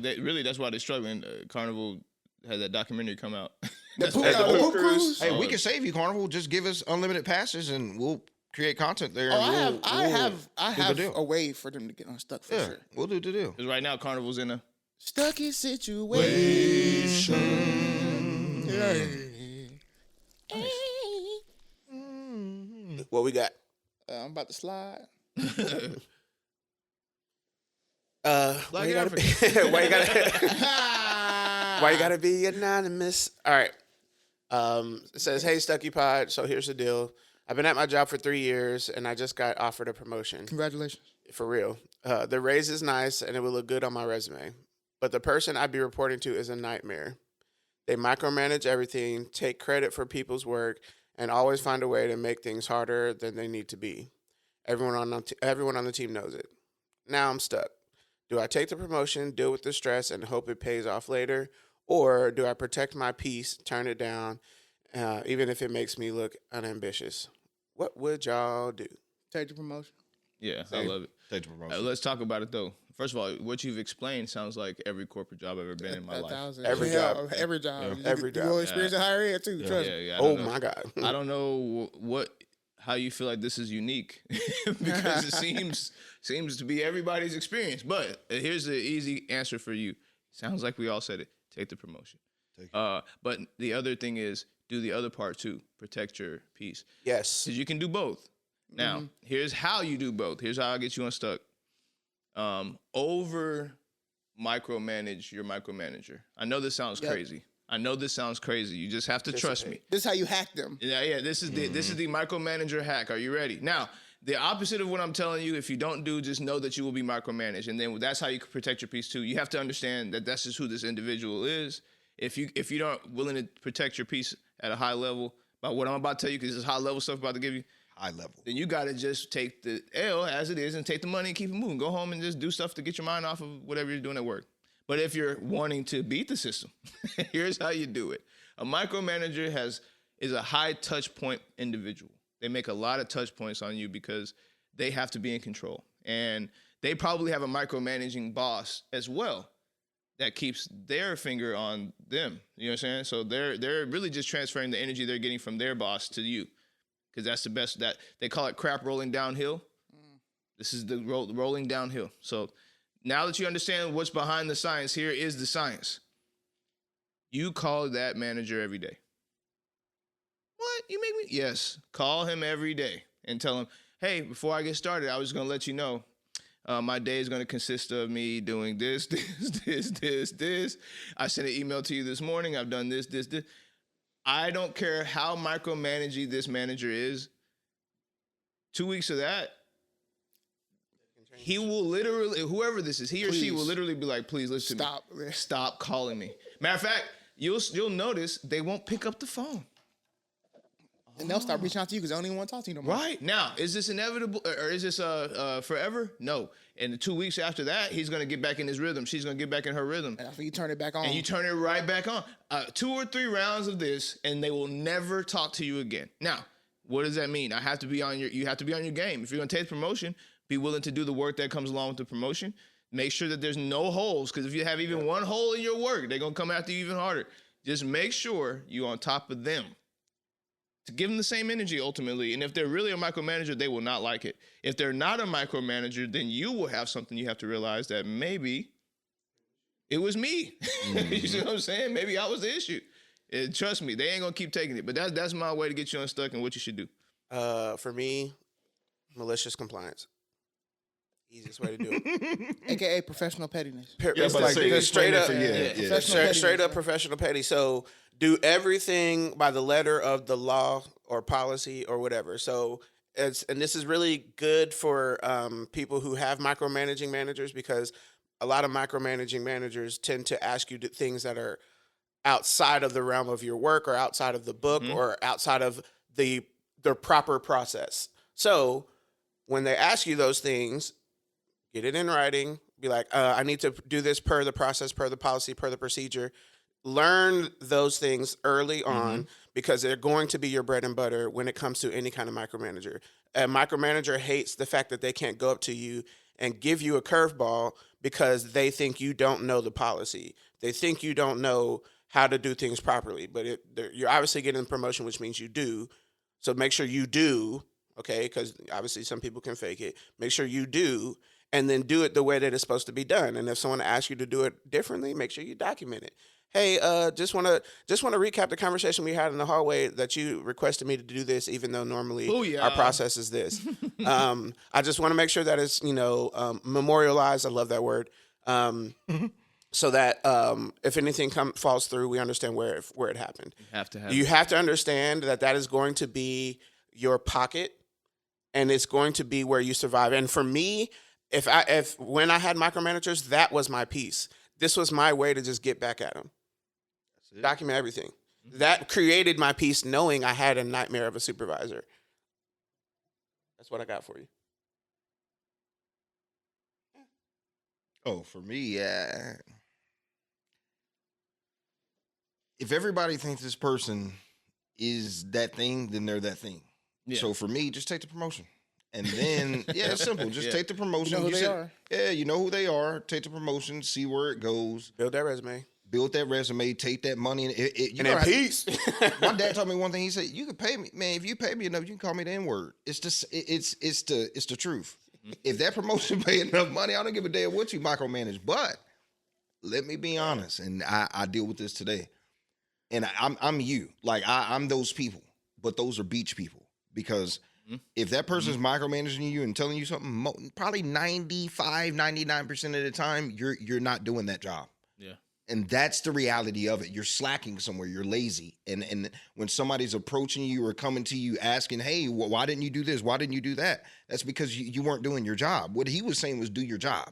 S2: that's why they're struggling. Carnival had that documentary come out.
S3: The poop cruise.
S1: Hey, we can save you, Carnival. Just give us unlimited passes, and we'll create content there.
S3: I have a way for them to get unstuck for sure.
S1: We'll do the deal.
S2: Because right now, Carnival's in a
S3: Stucky situation.
S4: What we got?
S3: I'm about to slide.
S4: Why you gotta be anonymous? All right. It says, "Hey, StuckyPod. So here's the deal. I've been at my job for 3 years, and I just got offered a promotion.
S3: Congratulations.
S4: For real. The raise is nice, and it will look good on my resume. But the person I'd be reporting to is a nightmare. They micromanage everything, take credit for people's work, and always find a way to make things harder than they need to be. Everyone on the team knows it. Now I'm stuck. Do I take the promotion, deal with the stress, and hope it pays off later? Or do I protect my peace, turn it down, even if it makes me look unambitious? What would y'all do?"
S3: Take the promotion.
S2: Yeah, I love it.
S1: Take the promotion.
S2: Let's talk about it, though. First of all, what you've explained sounds like every corporate job I've ever been in my life.
S4: Every job.
S3: Every job.
S4: Every job.
S3: You'll experience in higher ed, too. Trust me.
S2: Yeah,
S4: Oh, my God.
S2: I don't know how you feel like this is unique because it seems to be everybody's experience. But here's the easy answer for you. Sounds like we all said it. Take the promotion. But the other thing is do the other part too. Protect your peace.
S4: Yes.
S2: Because you can do both. Now, here's how you do both. Here's how I get you unstuck. Over micromanage your micromanager. I know this sounds crazy. You just have to trust me.
S3: This is how you hack them.
S2: Yeah. This is the micromanager hack. Are you ready? Now, the opposite of what I'm telling you, if you don't do, just know that you will be micromanaged. And then that's how you can protect your peace too. You have to understand that that's just who this individual is. If you aren't willing to protect your peace at a high level, by what I'm about to tell you, because it's high level stuff I'm about to give you,
S1: high level,
S2: then you got to just take the L as it is and take the money and keep it moving. Go home and just do stuff to get your mind off of whatever you're doing at work. But if you're wanting to beat the system, here's how you do it. A micromanager is a high touch point individual. They make a lot of touch points on you because they have to be in control. And they probably have a micromanaging boss as well that keeps their finger on them. You know what I'm saying? So they're really just transferring the energy they're getting from their boss to you. Because that's the best. That they call it crap rolling downhill. This is the rolling downhill. So now that you understand what's behind the science, here is the science. You call that manager every day. What? You make me? Yes. Call him every day and tell him, "Hey, before I get started, I was going to let you know my day is going to consist of me doing this. I sent an email to you this morning. I've done this. I don't care how micromanaging this manager is. 2 weeks of that, he will literally, whoever this is, he or she will literally be like, "Please listen to me. Stop calling me." Matter of fact, you'll notice they won't pick up the phone.
S3: And they'll start reaching out to you because they don't even want to talk to you no more.
S2: Right. Now, is this inevitable or is this forever? No. And the 2 weeks after that, he's going to get back in his rhythm. She's going to get back in her rhythm.
S3: And after you turn it back on.
S2: And you turn it right back on. 2 or 3 rounds of this, and they will never talk to you again. Now, what does that mean? You have to be on your game. If you're going to take the promotion, be willing to do the work that comes along with the promotion. Make sure that there's no holes, because if you have even one hole in your work, they're going to come after you even harder. Just make sure you're on top of them. To give them the same energy ultimately. And if they're really a micromanager, they will not like it. If they're not a micromanager, then you will have something you have to realize that maybe it was me. You see what I'm saying? Maybe I was the issue. And trust me, they ain't going to keep taking it. But that's my way to get you unstuck and what you should do.
S4: For me, malicious compliance. Easiest way to do it.
S3: AKA professional pettiness.
S4: Straight up professional petty. So do everything by the letter of the law or policy or whatever. So and this is really good for people who have micromanaging managers, because a lot of micromanaging managers tend to ask you things that are outside of the realm of your work or outside of the book or outside of the proper process. So when they ask you those things, get it in writing. Be like, I need to do this per the process, per the policy, per the procedure. Learn those things early on because they're going to be your bread and butter when it comes to any kind of micromanager. A micromanager hates the fact that they can't go up to you and give you a curveball because they think you don't know the policy. They think you don't know how to do things properly. But you're obviously getting a promotion, which means you do. So make sure you do, okay? Because obviously some people can fake it. Make sure you do, and then do it the way that it's supposed to be done. And if someone asks you to do it differently, make sure you document it. Hey, just want to recap the conversation we had in the hallway that you requested me to do this, even though normally our process is this. I just want to make sure that it's memorialized. I love that word. So that if anything falls through, we understand where it happened. You have to understand that is going to be your pocket, and it's going to be where you survive. And for me, when I had micromanagers, that was my piece. This was my way to just get back at them. Document everything. That created my piece, knowing I had a nightmare of a supervisor. That's what I got for you.
S1: Oh, for me, if everybody thinks this person is that thing, then they're that thing. Yeah. So for me, just take the promotion. And then, it's simple. Just take the promotion.
S3: You know who they are.
S1: Yeah, you know who they are. Take the promotion, see where it goes.
S4: Build that resume.
S1: Take that money. And
S4: in peace.
S1: My dad told me one thing. He said, you can pay me. Man, if you pay me enough, you can call me the N-word. It's the truth. If that promotion pay enough money, I don't give a damn what you micromanage. But let me be honest, and I deal with this today. And I'm you. Like, I'm those people. But those are beach people. Because if that person's micromanaging you and telling you something, probably 95, 99% of the time, you're not doing that job. Yeah. And that's the reality of it. You're slacking somewhere. You're lazy. And when somebody's approaching you or coming to you asking, hey, why didn't you do this? Why didn't you do that? That's because you weren't doing your job. What he was saying was do your job.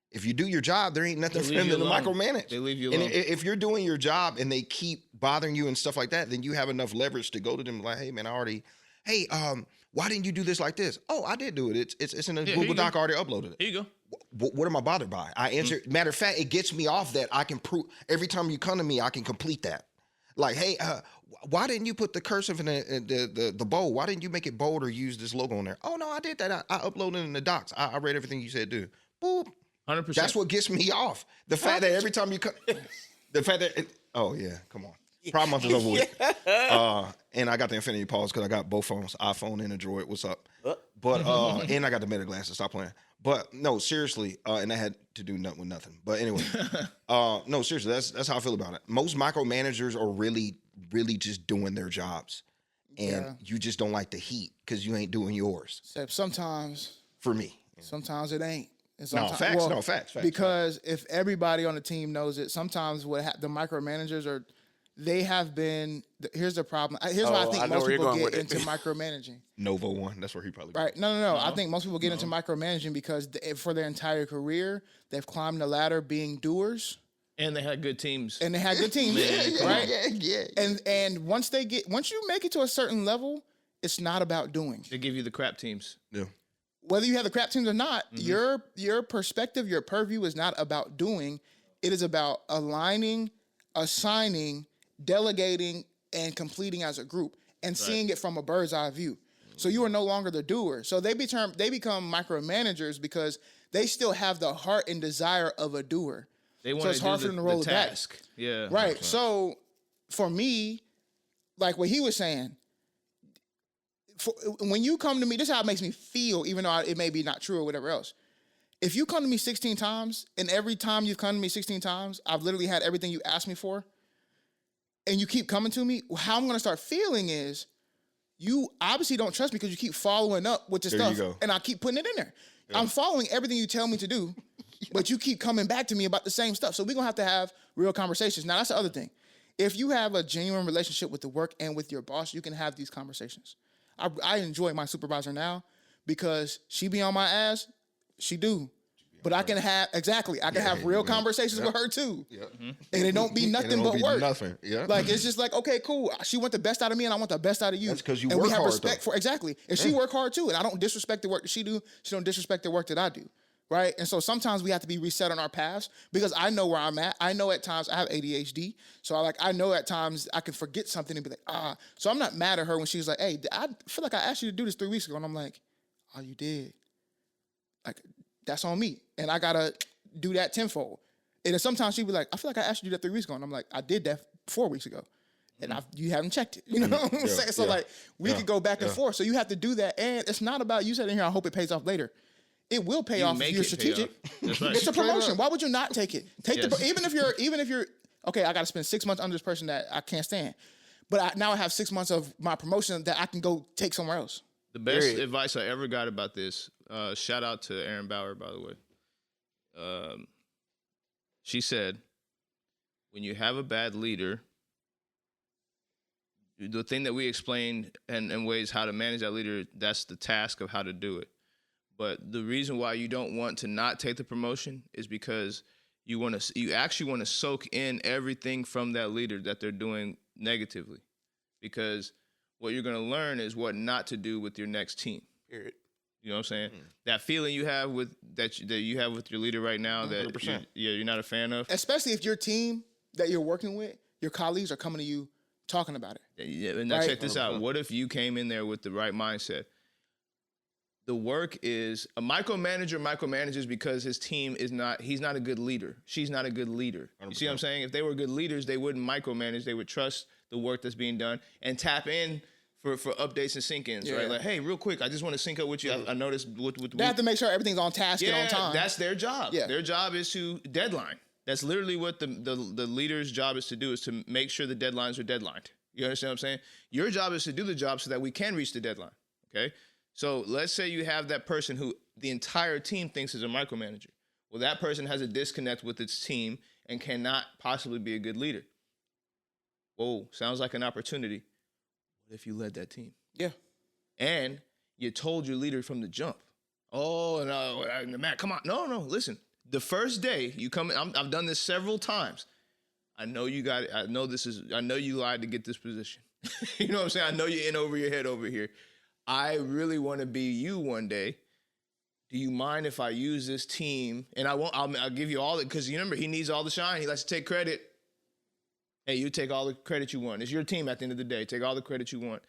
S1: If you do your job, there ain't nothing for them to micromanage.
S2: They leave you alone.
S1: And if you're doing your job and they keep bothering you and stuff like that, then you have enough leverage to go to them like, hey, man, why didn't you do this like this? Oh, I did do it. It's in a Google Doc. I already uploaded it.
S2: Here you go.
S1: What am I bothered by? I answer. Matter of fact, it gets me off that I can prove every time you come to me, I can complete that. Like, hey, why didn't you put the cursive in the bold? Why didn't you make it bold or use this logo on there? Oh no, I did that. I uploaded it in the docs. I read everything you said do. Boop.
S2: 100%.
S1: That's what gets me off. The fact that every time you come, oh yeah, come on. Pride month is over with. And I got the infinity pause because I got both phones, iPhone and a Droid. What's up? But and I got the Meta glasses. Stop playing. But no, seriously, and that had to do nothing with nothing. But anyway, no, seriously, that's how I feel about it. Most micromanagers are really, really just doing their jobs, and you just don't like the heat because you ain't doing yours.
S3: Except sometimes,
S1: for me,
S3: sometimes it ain't.
S1: Facts.
S3: Because if everybody on the team knows it, sometimes the micromanagers are. They have been. Here's the problem. Here's why I think most people get into micromanaging.
S1: Novo one. That's where he probably.
S3: Right. No. I think most people get into micromanaging because for their entire career, they've climbed the ladder being doers.
S2: And they had good teams.
S3: Right? Yeah. And once you make it to a certain level, it's not about doing.
S2: They give you the crap teams.
S1: Yeah.
S3: Whether you have the crap teams or not, your perspective, your purview is not about doing. It is about aligning, assigning, delegating, and completing as a group, and seeing it from a bird's eye view. So you are no longer the doer. So they become micromanagers because they still have the heart and desire of a doer.
S2: So it's hard for them to roll it back. Yeah.
S3: Right. So for me, like what he was saying, when you come to me, this is how it makes me feel, even though it may be not true or whatever else. If you come to me 16 times, and every time you've come to me 16 times, I've literally had everything you asked me for, and you keep coming to me, how I'm going to start feeling is you obviously don't trust me because you keep following up with the stuff, and I keep putting it in there. Yeah. I'm following everything you tell me to do, but you keep coming back to me about the same stuff. So we're going to have real conversations. Now, that's the other thing. If you have a genuine relationship with the work and with your boss, you can have these conversations. I enjoy my supervisor now because she be on my ass. She do. But I can have have real conversations with her too. Yeah. And it don't be nothing but work.
S1: Nothing. Yeah.
S3: Like it's just like, okay, cool. She want the best out of me and I want the best out of you.
S1: That's because you
S3: and
S1: work
S3: we have
S1: hard,
S3: respect
S1: though.
S3: for exactly. And she work hard too. And I don't disrespect the work that she do. She don't disrespect the work that I do. Right. And so sometimes we have to be reset on our paths because I know where I'm at. I know at times I have ADHD. So I know at times I can forget something and be like, So I'm not mad at her when she's like, hey, I feel like I asked you to do this 3 weeks ago. And I'm like, oh, you did. Like, that's on me. And I got to do that tenfold. And then sometimes she'd be like, I feel like I asked you to do that 3 weeks ago. And I'm like, I did that 4 weeks ago. And you haven't checked it. You know what I'm saying? So like, we could go back and forth. So you have to do that. And it's not about you sitting here, I hope it pays off later. It will pay off if you're strategic. That's right. It's a promotion. Why would you not take it? Even if you're okay, I got to spend 6 months under this person that I can't stand. But now I have 6 months of my promotion that I can go take somewhere else.
S2: The best advice I ever got about this, shout out to Erin Bauer, by the way. She said, when you have a bad leader, the thing that we explained and ways how to manage that leader, that's the task of how to do it. But the reason why you don't want to not take the promotion is because you actually want to soak in everything from that leader that they're doing negatively. Because what you're going to learn is what not to do with your next team. Period. You know what I'm saying? That feeling you have with that you have with your leader right now that you're not a fan of.
S3: Especially if your team that you're working with, your colleagues are coming to you talking about it.
S2: Yeah, and now check this out. What if you came in there with the right mindset? The work is a micromanager micromanages because his team he's not a good leader. She's not a good leader. 100%. You see what I'm saying? If they were good leaders, they wouldn't micromanage. They would trust the work that's being done and tap in for updates and sync-ins, right? Like, hey, real quick, I just want to sync up with you. I noticed
S3: they have to make sure everything's on task and on time.
S2: That's their job. Yeah. Their job is to deadline. That's literally what the leader's job is to do, is to make sure the deadlines are deadlined. You understand what I'm saying? Your job is to do the job so that we can reach the deadline, okay? So let's say you have that person who the entire team thinks is a micromanager. Well, that person has a disconnect with its team and cannot possibly be a good leader. Whoa, sounds like an opportunity. What if you led that team?
S3: Yeah.
S2: And you told your leader from the jump, oh, no, Matt, come on. No, listen. The first day you come in, I've done this several times. I know you got it. I know you lied to get this position. You know what I'm saying? I know you're in over your head over here. I really want to be you one day. Do you mind if I use this team? And I'll give you all it, because you remember, he needs all the shine. He likes to take credit. Hey, you take all the credit you want. It's your team at the end of the day. Take all the credit you want.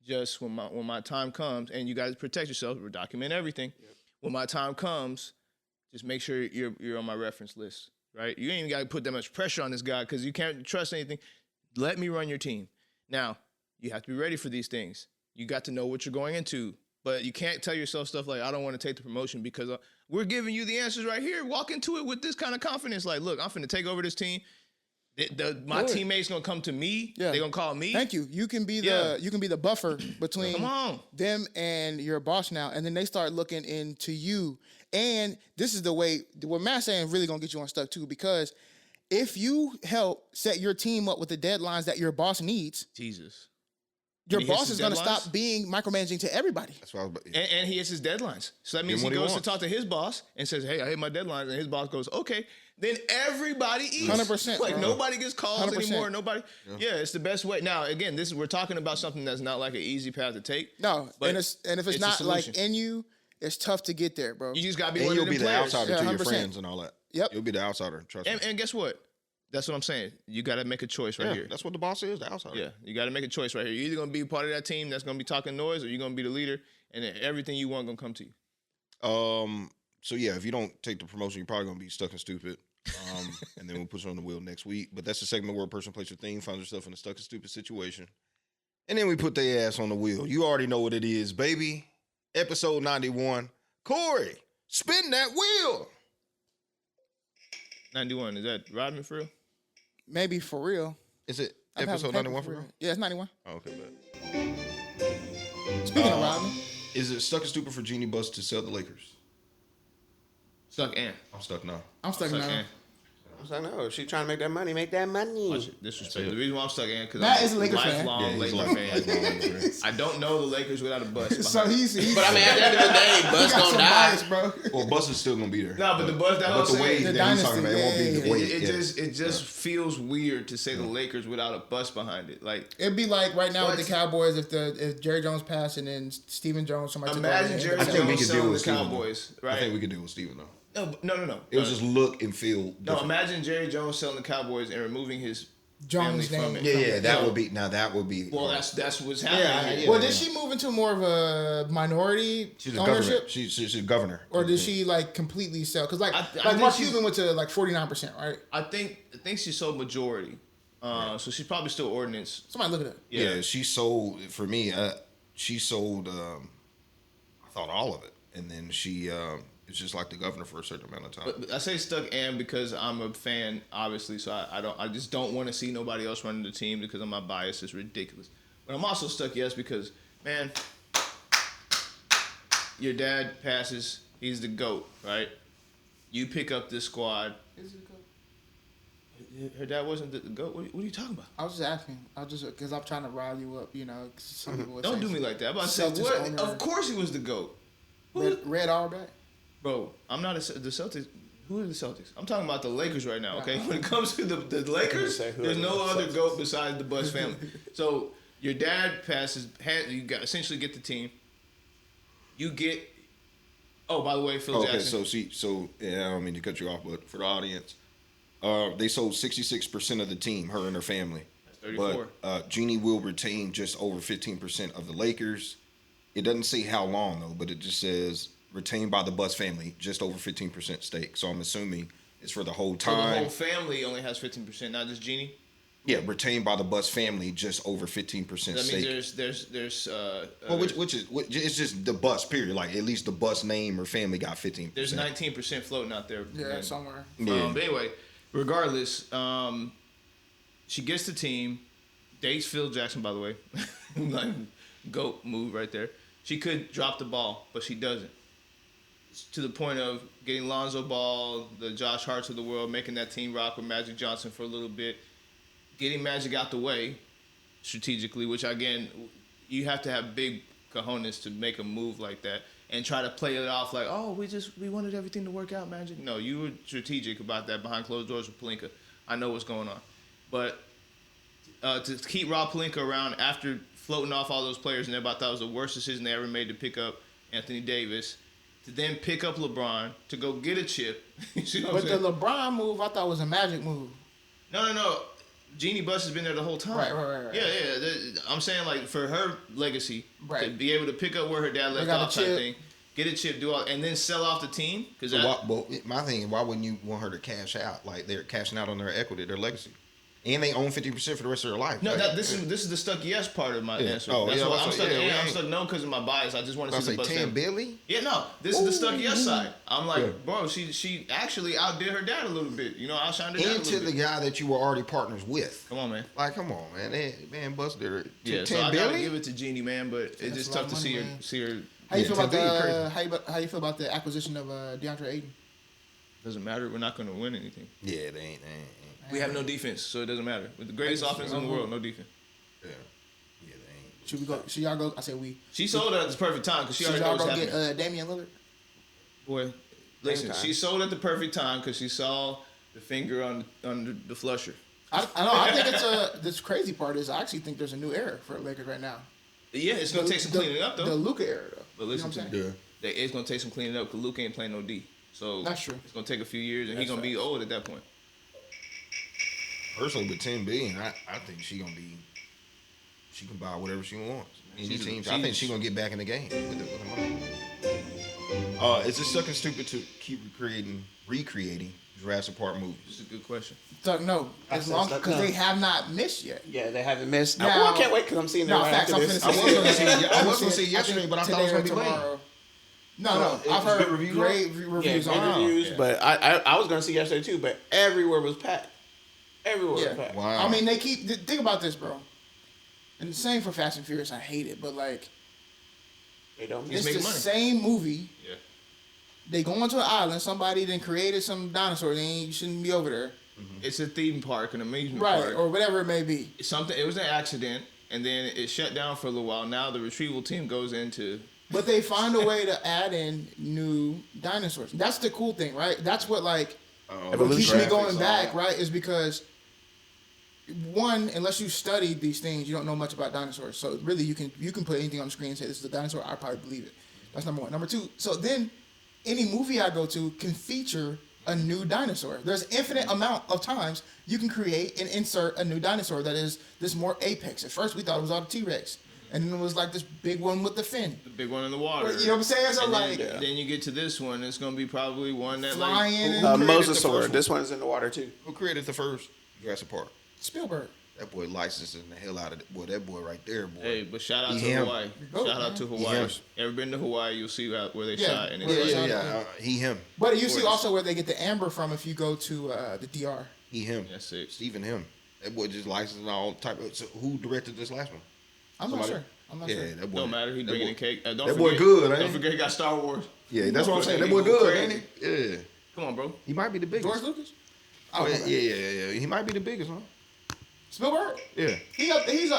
S2: Just when my time comes, and you guys protect yourself, or document everything. Yep. When my time comes, just make sure you're on my reference list, right? You ain't even got to put that much pressure on this guy because you can't trust anything. Let me run your team. Now, you have to be ready for these things. You got to know what you're going into, but you can't tell yourself stuff like, I don't want to take the promotion because we're giving you the answers right here. Walk into it with this kind of confidence. Like, look, I'm finna take over this team. My teammates gonna come to me. Yeah. They're gonna call me.
S3: Thank you. You can be the buffer between them and your boss now, and then they start looking into you. And this is the way what Matt's saying is really gonna get you unstuck too, because if you help set your team up with the deadlines that your boss needs, your boss is going to stop being micromanaging to everybody.
S1: That's what I was about,
S2: and he hits his deadlines. So that means he goes to talk to his boss and says, hey, I hit my deadlines. And his boss goes, okay. Then everybody eats.
S3: 100%.
S2: Like, nobody gets calls 100%. Anymore. Nobody. Yeah, it's the best way. Now, again, we're talking about something that's not like an easy path to take.
S3: No, and if it's not like in you, it's tough to get there, bro.
S2: You just got to be one of them players.
S1: And you'll be the outsider to your friends and all that.
S3: Yep.
S1: You'll be the outsider. Trust me.
S2: And guess what? That's what I'm saying. You got to make a choice right here.
S1: That's what the boss is, the outsider.
S2: Yeah, you got to make a choice right here. You're either going to be part of that team that's going to be talking noise, or you're going to be the leader, and then everything you want going to come to you.
S1: So, yeah, if you don't take the promotion, you're probably going to be stuck and stupid. And then we'll put you on the wheel next week. But that's the segment where a person plays your theme, finds yourself in a stuck and stupid situation. And then we put their ass on the wheel. You already know what it is, baby. Episode 91. Corey, spin that wheel.
S2: 91, is that Rodman for real?
S3: Maybe for real.
S1: Is it episode 91 for real?
S3: Yeah, it's 91.
S1: Oh, okay, bet.
S3: Speaking of Rodman.
S1: Is it stuck and stupid for Jeannie Buss to sell the Lakers?
S2: Stuck and.
S1: I'm stuck now.
S3: I'm stuck now.
S4: I was like, no, she's trying to make that money. Make that money.
S2: Watch it. Disrespect. The reason why I'm stuck in because
S3: Matt
S2: I'm
S3: is a Lakers fan.
S2: lifelong Lakers fan. I don't know the Lakers without a bus.
S3: So he's
S4: but I mean, at the end of the day, Bus gonna die,
S3: bias, bro.
S1: Well, Bus is still gonna be there.
S2: No, but the Bus that
S1: but the way
S3: the
S1: that he's talking
S3: dynasty,
S1: about, it won't be the way.
S2: it just feels weird to say the Lakers without a bus behind it. Like
S3: it'd be like right now with the Cowboys if Jerry Jones passed and then Stephen Jones somebody
S2: imagine Jerry Jones selling the Cowboys, right?
S1: I think we could deal with Stephen though.
S2: No.
S1: It was just look and feel different.
S2: No, imagine Jerry Jones selling the Cowboys and removing his
S3: Jones
S2: family from
S3: name.
S2: it.
S1: Yeah, that would be. Now that would be.
S2: Well, that's what's happening.
S3: Yeah. Well, did she move into more of a minority
S1: She's
S3: ownership?
S1: She's a governor.
S3: Or did she like completely sell? Because like
S2: I
S3: Mark Cuban went to like 49%, right?
S2: I think she sold majority. So she's probably still ordinance.
S3: Somebody look at it.
S1: Yeah, she sold for me. She sold. I thought all of it, and then she. It's just like the governor for a certain amount of time.
S2: But I say stuck and because I'm a fan, obviously. So I just don't want to see nobody else running the team because of my bias. It's ridiculous. But I'm also stuck yes because man, your dad passes. He's the GOAT, right? You pick up this squad.
S3: Is it
S2: Her dad wasn't the GOAT. What are you talking about?
S3: I was just asking. I was just because I'm trying to rile you up. You know, some people
S2: Don't do me like that. I'm about to say what?
S3: Owner.
S2: Of course he was the GOAT.
S3: Red Auerbach.
S2: Bro, I'm not the Celtics. Who are the Celtics? I'm talking about the Lakers right now, okay? When it comes to the Lakers, there's no other GOAT besides the Bus family. So your dad passes, you got essentially get the team. You get. Oh, by the way, Phil Jackson.
S1: So yeah, I don't mean to cut you off, but for the audience, they sold 66% of the team, her and her family.
S2: That's 34.
S1: But Jeannie will retain just over 15% of the Lakers. It doesn't say how long though, but it just says. Retained by the Bus family, just over 15% stake. So I'm assuming it's for the whole time.
S2: So the whole family only has 15%, not just Jeannie?
S1: Yeah, retained by the Bus family, just over 15% stake.
S2: That means there's
S1: well, which is it's just the Bus period. Like at least the Bus name or family got 15%.
S2: There's 19% floating out there.
S3: Yeah, somewhere.
S1: Yeah.
S2: But anyway, regardless, she gets the team, dates Phil Jackson, by the way. Like, GOAT move right there. She could drop the ball, but she doesn't. To the point of getting Lonzo Ball, the Josh Harts of the world, making that team rock with Magic Johnson for a little bit, getting Magic out the way strategically, which again, you have to have big cojones to make a move like that and try to play it off like, oh, we wanted everything to work out, Magic. No, you were strategic about that behind closed doors with Pelinka. I know what's going on. But to keep Rob Pelinka around after floating off all those players and everybody thought it was the worst decision they ever made to pick up Anthony Davis, to then pick up LeBron to go get a chip. You see what I'm saying?
S3: The LeBron move, I thought was a Magic move.
S2: No. Jeannie Buss has been there the whole time.
S3: Right.
S2: Yeah. I'm saying like for her legacy,
S3: right.
S2: To be able to pick up where her dad left off type thing, get a chip, do all, and then sell off the team.
S1: My thing is, why wouldn't you want her to cash out? Like they're cashing out on their equity, their legacy. And they own 50% for the rest of their life.
S2: No,
S1: right?
S2: this is the Stucky yes part of my answer.
S1: Oh,
S2: that's
S1: yeah,
S2: why I'm stuck.
S1: I'm
S2: stuck no because of my bias. I just want to see the Buss
S1: 10 Billy?
S2: Yeah, no. This is the Stucky yes side. I'm like, bro, she actually outdid her dad a little bit. You know, outshined her dad a little bit.
S1: Into the guy that you were already partners with.
S2: Come on, man.
S1: Like, come on, man. Buss did it.
S2: Yeah, 10 so I gotta give it to Jeannie, man. But it's just tough to see her.
S3: How you feel about how you feel about the acquisition of DeAndre Ayton?
S2: Doesn't matter. We're not going to win anything.
S1: Yeah, they ain't.
S2: We have no defense, so it doesn't matter. With the greatest offense in the world, no defense.
S1: Yeah, they ain't.
S3: Should we go? Should y'all go? I said we.
S2: She sold at the perfect time because she already knows what's happening.
S3: Get Damian Lillard?
S2: Boy, listen, she sold at the perfect time because she saw the finger on the flusher.
S3: I know. I think this crazy part is I actually think there's a new era for Lakers right now.
S2: Yeah, it's gonna take some cleaning up though.
S3: The Luka era though.
S2: But listen
S3: to
S2: me, it's gonna take some cleaning up because Luka ain't playing no D. So
S3: that's true.
S2: It's gonna take a few years, and he's gonna be old at that point.
S1: Personally, with $10 billion, I think she can buy whatever she wants. Any team, I think she's gonna get back in the game with the money. Is it sucking stupid to keep recreating Jurassic Park movies?
S2: That's a good question.
S3: No, as long because they have not missed yet.
S4: Yeah, they haven't missed.
S3: Now,
S4: I can't wait because I'm seeing them right after this.
S1: I was gonna say yesterday, but I thought it was gonna be late.
S3: No, I've heard great reviews on it.
S4: But I was gonna see yesterday too, but everywhere was packed. Everywhere was packed.
S1: Wow.
S3: I mean, they keep think about this, bro. And the same for Fast and Furious. I hate it, but like,
S4: they don't.
S3: It's the same movie.
S2: Yeah.
S3: They go onto an island. Somebody then created some dinosaurs. You shouldn't be over there.
S2: It's a theme park, an amusement
S3: right,
S2: park,
S3: or whatever it may be.
S2: Something. It was an accident, and then it shut down for a little while. Now the retrieval team goes into.
S3: But they find a way to add in new dinosaurs. That's the cool thing, right? That's what like keeps me going back, right? Is because one, unless you studied these things, you don't know much about dinosaurs. So really, you can put anything on the screen and say this is a dinosaur. I probably believe it. That's number one. Number two. So then, any movie I go to can feature a new dinosaur. There's infinite amount of times you can create and insert a new dinosaur that is this more apex. At first, we thought it was all the T-Rex. And then it was like this big one with the fin.
S2: The big one in the water.
S3: You know what I'm saying? So
S2: and
S3: like...
S2: Then you get to this one, it's going to be probably one that
S3: flying
S2: like...
S4: Mosasaur. This one's in the water, too.
S1: Who created the first Jurassic Park?
S3: Spielberg.
S1: That boy licensing the hell out of it. Boy, that boy right there, boy.
S2: Hey, but shout out to Hawaii. Shout out to Hawaii. Ever been to Hawaii, you'll see where they shot. And
S1: him.
S3: But you see also where they get the amber from if you go to the DR.
S1: Him.
S2: That's it.
S1: Stephen him. That boy just licensing all type of... So who directed this last one?
S3: I'm not sure.
S1: That boy.
S2: Don't matter. He bringing in cake.
S1: That boy good, ain't he?
S2: Don't forget he got Star Wars.
S1: Yeah, that's what I'm saying. That boy good, ain't he? Yeah.
S2: Come on, bro.
S1: He might be the biggest.
S3: George Lucas?
S1: Oh, yeah. He might be the biggest, huh?
S3: Spielberg?
S1: Yeah.
S3: He's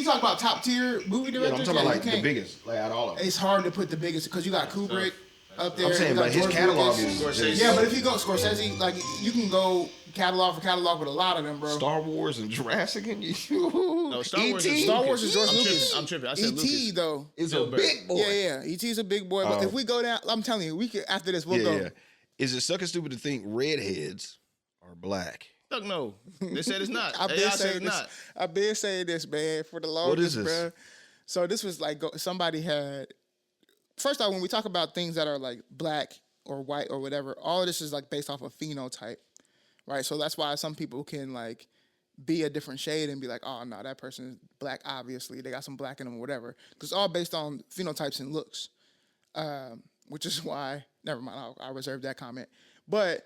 S3: talking about top tier movie directors.
S1: Yeah, I'm talking about like the biggest, like out of all of them.
S3: It's hard to put the biggest because you got Kubrick up there.
S1: I'm saying, but his catalog is...
S3: Yeah, but if you go Scorsese, like you can go catalog for catalog with a lot of them, bro.
S1: Star Wars and Jurassic and you.
S2: No, Star Wars is
S3: George Lucas.
S2: I'm tripping. I said Lucas.
S3: E.T. though
S1: is a big boy.
S3: Yeah. E.T.'s a big boy. But if we go down, I'm telling you, we could after this we'll go. Yeah.
S1: Is it sucking stupid to think redheads are black?
S2: Fuck no. They said it's not.
S3: I've been saying this, man, for the longest,
S1: what is this?
S3: Bro. So this was like somebody had. First off, when we talk about things that are like black or white or whatever, all of this is like based off of phenotype, right? So that's why some people can like be a different shade and be like, oh no, that person is black. Obviously, they got some black in them or whatever. Because it's all based on phenotypes and looks, which is why. Never mind, I'll reserve that comment. But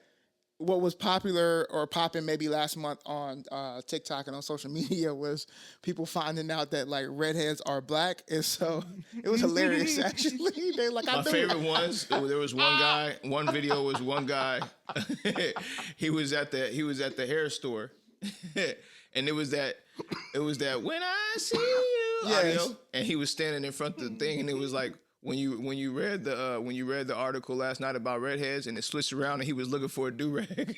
S3: what was popular or popping maybe last month on TikTok and on social media was people finding out that like redheads are black, and so it was hilarious. Actually, they like
S2: my favorite ones. There was one guy. One video was one guy. he was at the hair store, and it was that when I see you audio, and he was standing in front of the thing, and it was like. When you read the article last night about redheads and it switched around and he was looking for a do-rag.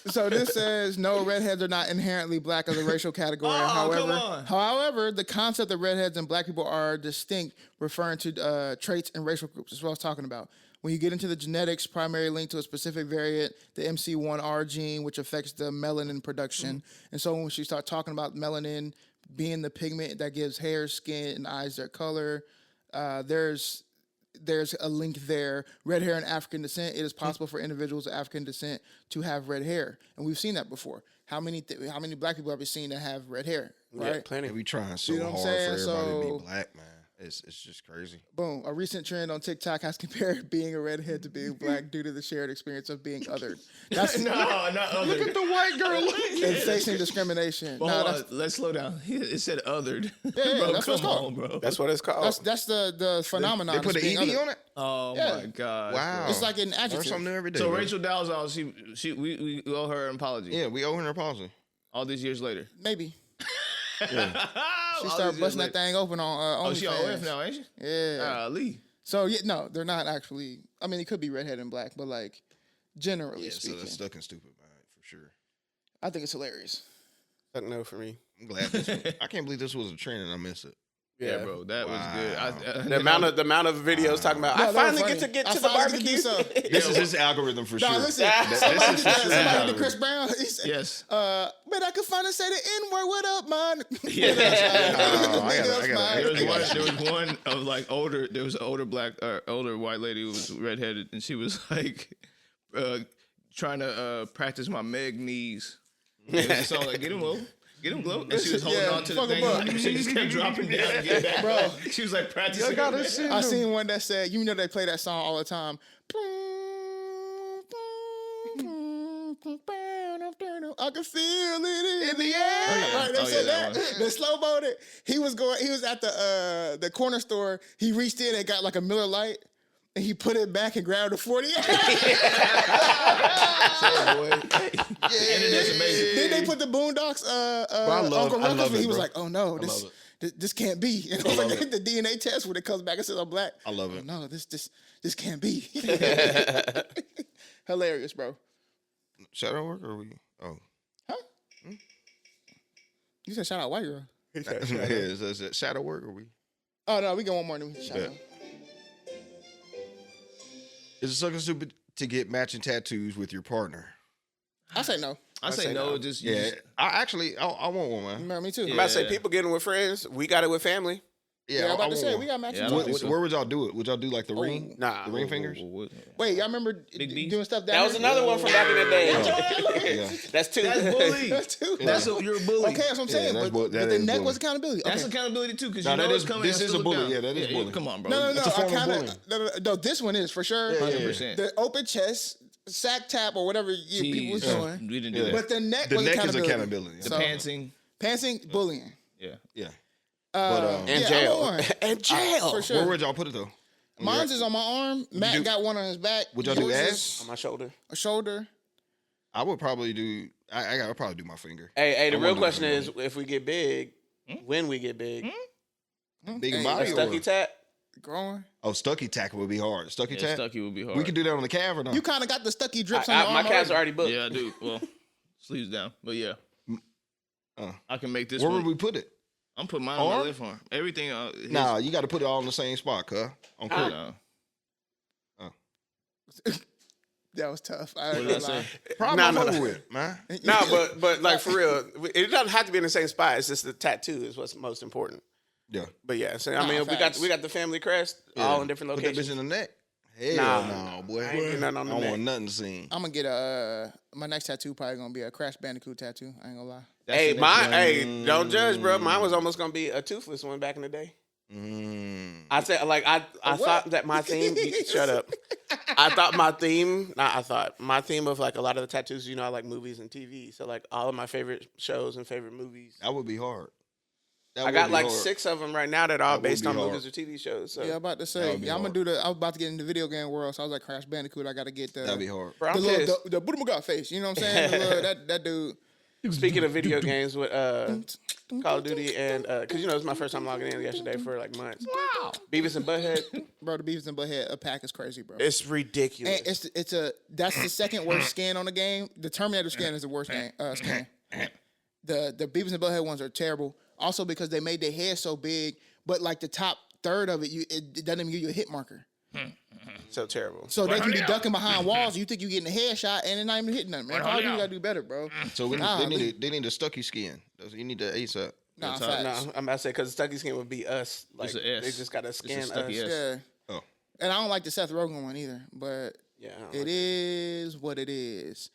S3: So this says no, redheads are not inherently black as a racial category. However, the concept of redheads and black people are distinct, referring to traits and racial groups. That's what I was talking about. When you get into the genetics, primary link to a specific variant, the MC1R gene, which affects the melanin production. And so when she starts talking about melanin being the pigment that gives hair, skin, and eyes their color, there's a link there. Red hair and African descent. It is possible for individuals of African descent to have red hair, and we've seen that before. How many black people have we seen that have red hair? Right,
S4: yeah, plenty.
S1: We trying so hard for everybody to be black, man. It's just crazy.
S3: Boom. A recent trend on TikTok has compared being a redhead to being black due to the shared experience of being othered. That's
S2: no, not othered.
S1: Look at the white girl.
S3: And facing discrimination.
S2: Well, let's slow down. It said othered.
S3: Yeah,
S2: bro,
S3: that's what it's called.
S2: bro.
S4: That's what it's called.
S3: That's the phenomenon.
S1: They put an ED on it?
S2: Oh, my God.
S1: Wow.
S3: It's like an adjective.
S1: Learn something new every day.
S2: So Rachel Dolezal, we owe her an apology.
S1: Yeah, we owe her an apology.
S2: All these years later.
S3: Maybe.
S1: Yeah.
S3: She started busting that thing open on OnlyFans.
S2: She on OF now, ain't she?
S3: Yeah.
S2: Lee.
S3: So yeah, no, they're not actually. I mean, it could be redhead and black, but like generally speaking,
S1: so that's stuck and stupid, man, for sure.
S3: I think it's hilarious.
S4: Fuck no for me.
S1: I'm glad. I can't believe this was a trend and I missed it.
S2: Yeah, bro, that was good.
S4: The amount of videos talking about. I finally get to the barbecue.
S1: This is his algorithm for sure.
S3: Listen, somebody did Chris Brown. He said,
S2: yes.
S3: Man, I could finally say the N-word. What up, man?
S2: Yeah.
S1: There
S2: was one of like older. There was an older white lady who was redheaded, and she was like trying to practice my Meg knees. And it was a song like "Get him low." Get him glow. And she was holding on to the thing. Like, she just kept dropping down and getting back. Bro, she was like practicing.
S3: I seen one that said, you know they play that song all the time. I can feel it in the air. Right, they said that. They slow-moed it. He was at the corner store. He reached in and got like a Miller Lite. And he put it back and grabbed the 40.
S2: Boy. Hey. And it is amazing.
S3: Then they put the Boondocks Uncle Ruckus, he was like, oh no, this can't be. And I was like, hit the DNA test when it comes back and says I'm black.
S1: I love it.
S3: Oh, no, this can't be. Hilarious, bro.
S1: Shadow work or we? Oh.
S3: Huh? You said shout out white girl.
S1: Is it shadow work or we?
S3: Oh no, we got one more. Shout out.
S1: Is it sucking stupid to get matching tattoos with your partner?
S3: I say no.
S2: I say no. Just
S1: I want one, man.
S3: Man, me too.
S4: I'm about to say people getting with friends. We got it with family.
S3: Yeah, I'm about to say we got matching tattoos.
S1: Where would y'all do it? Would y'all do like the ring?
S4: Nah,
S1: the ring fingers.
S3: Wait, y'all remember doing stuff down
S4: That was another one from back in the day. That's two.
S2: That's bully.
S3: That's two.
S2: You're a bully.
S3: Okay, that's what I'm saying. But the neck was accountability.
S2: That's accountability too, because you know it's coming.
S1: This is a bully. Yeah, that is bully.
S2: Come on, bro.
S3: No.
S1: It's a form of bullying.
S3: No, this one is for sure.
S2: 100%.
S3: The open chest, sack tap, or whatever people was doing.
S2: We didn't do that.
S3: But the neck
S1: The
S3: was
S1: neck is
S3: accountability.
S1: accountability.
S2: The
S3: Pantsing, bullying.
S2: Yeah.
S4: And jail. And jail.
S3: For sure.
S1: Where would y'all put it though?
S3: Mine's is on my arm. Matt got one on his back.
S1: Would y'all do
S3: Yours
S1: ass?
S3: is
S4: On my shoulder.
S3: a shoulder.
S1: I would probably do. I'd probably do my finger.
S4: Hey, the
S1: I
S4: real
S1: wouldn't
S4: question
S1: do
S4: is if we get big, when we get big.
S1: Big
S3: Hey,
S1: body.
S4: A Stucky
S1: Or,
S4: tat?
S3: Growing.
S1: oh, Stucky tack would be hard. Stucky tack.
S2: Stucky would be hard.
S1: We could do that on the calf or not?
S3: You kind of got the Stucky drips on your arm.
S4: My calves
S3: already.
S4: are already booked.
S2: Yeah, I do. Well, sleeves down, but yeah, I can make this.
S1: Where
S2: one.
S1: would we put it?
S2: I'm putting mine on my left arm. Everything.
S1: Nah, you got to put it all in the same spot, cuz. On Chris.
S3: That was tough.
S2: What did I say?
S1: Problem
S4: No.
S1: over with, man.
S4: but like for real, it doesn't have to be in the same spot. It's just the tattoo is what's most important.
S1: Yeah.
S4: But yeah, so I mean,
S3: facts.
S4: we got the family crest all in different
S1: Put that
S4: locations.
S1: bitch in the neck. Hell
S4: Nah.
S1: no, boy.
S4: I ain't do nothing on the
S1: I don't
S4: neck.
S1: want nothing seen.
S3: I'm gonna get my next tattoo probably gonna be a Crash Bandicoot tattoo. I ain't gonna lie.
S4: Hey, don't judge, bro. Mine was almost gonna be a toothless one back in the day. I said, like, I thought that my theme. Shut up. My theme of like a lot of the tattoos. You know, I like movies and TV. So like all of my favorite shows and favorite movies.
S1: That would be hard.
S4: I got like 6 of them right now that are
S1: That would
S4: based
S1: be
S4: on
S1: hard.
S4: movies or TV shows. So
S3: Yeah, I'm about to say. Yeah, I'm gonna do I was about to get in the video game world, so I was like Crash Bandicoot. I gotta get
S1: That'd be hard.
S4: bro,
S3: the
S4: I'm
S3: little
S4: pissed.
S3: the Buddha face. You know what I'm saying? The little, that dude.
S4: Speaking of video games with Call of Duty and because you know it's my first time logging in yesterday for like months. Wow. Beavis and Butthead.
S3: Bro, the Beavis and Butthead pack is crazy, bro.
S4: It's ridiculous.
S3: And that's the second worst skin on the game. The Terminator skin is the worst skin. The Beavis and Butthead ones are terrible. Also because they made their head so big, but like the top third of it, it doesn't even give you a hit marker.
S4: So terrible.
S3: So they can be ducking behind walls. You think you're getting a headshot, and they're not even hitting them. Man, Call of Duty gotta do better, bro.
S1: So they need a Stucky skin. You need the ASAP.
S3: Nah,
S4: No,
S3: facts.
S4: I'm about to say because the Stucky skin would be us. Like
S2: It's a S.
S4: they just gotta scan
S2: It's a
S4: us.
S2: Stucky S.
S3: Yeah.
S1: Oh.
S3: And I don't like the Seth Rogen one either, but
S4: Yeah, I don't
S3: it
S4: like
S3: is what it is.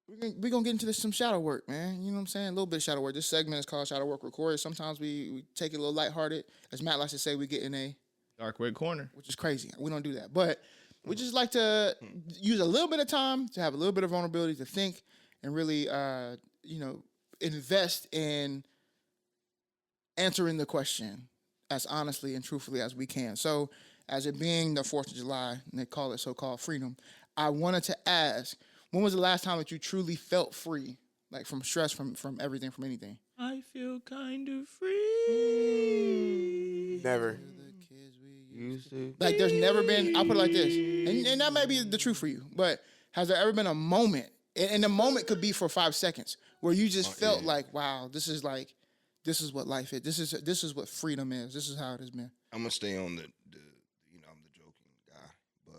S3: We're gonna get into some shadow work, man. You know what I'm saying? A little bit of shadow work. This segment is called Shadow Work Recorded. Sometimes we take it a little lighthearted. As Matt likes to say, we get in a
S2: Dark red corner.
S3: which is crazy. We don't do that. But we just like to use a little bit of time to have a little bit of vulnerability to think and really, invest in answering the question as honestly and truthfully as we can. So as it being the 4th of July, and they call it so-called freedom, I wanted to ask, when was the last time that you truly felt free? Like from stress, from everything, from anything?
S2: I feel kind of free.
S4: Never.
S3: Like there's never been, I'll put it like this, and that may be the truth for you, but has there ever been a moment, and the moment could be for 5 seconds, where you just felt like, wow, this is what life is. This is what freedom is. This is how it has been.
S1: I'm gonna stay on the I'm the joking guy, and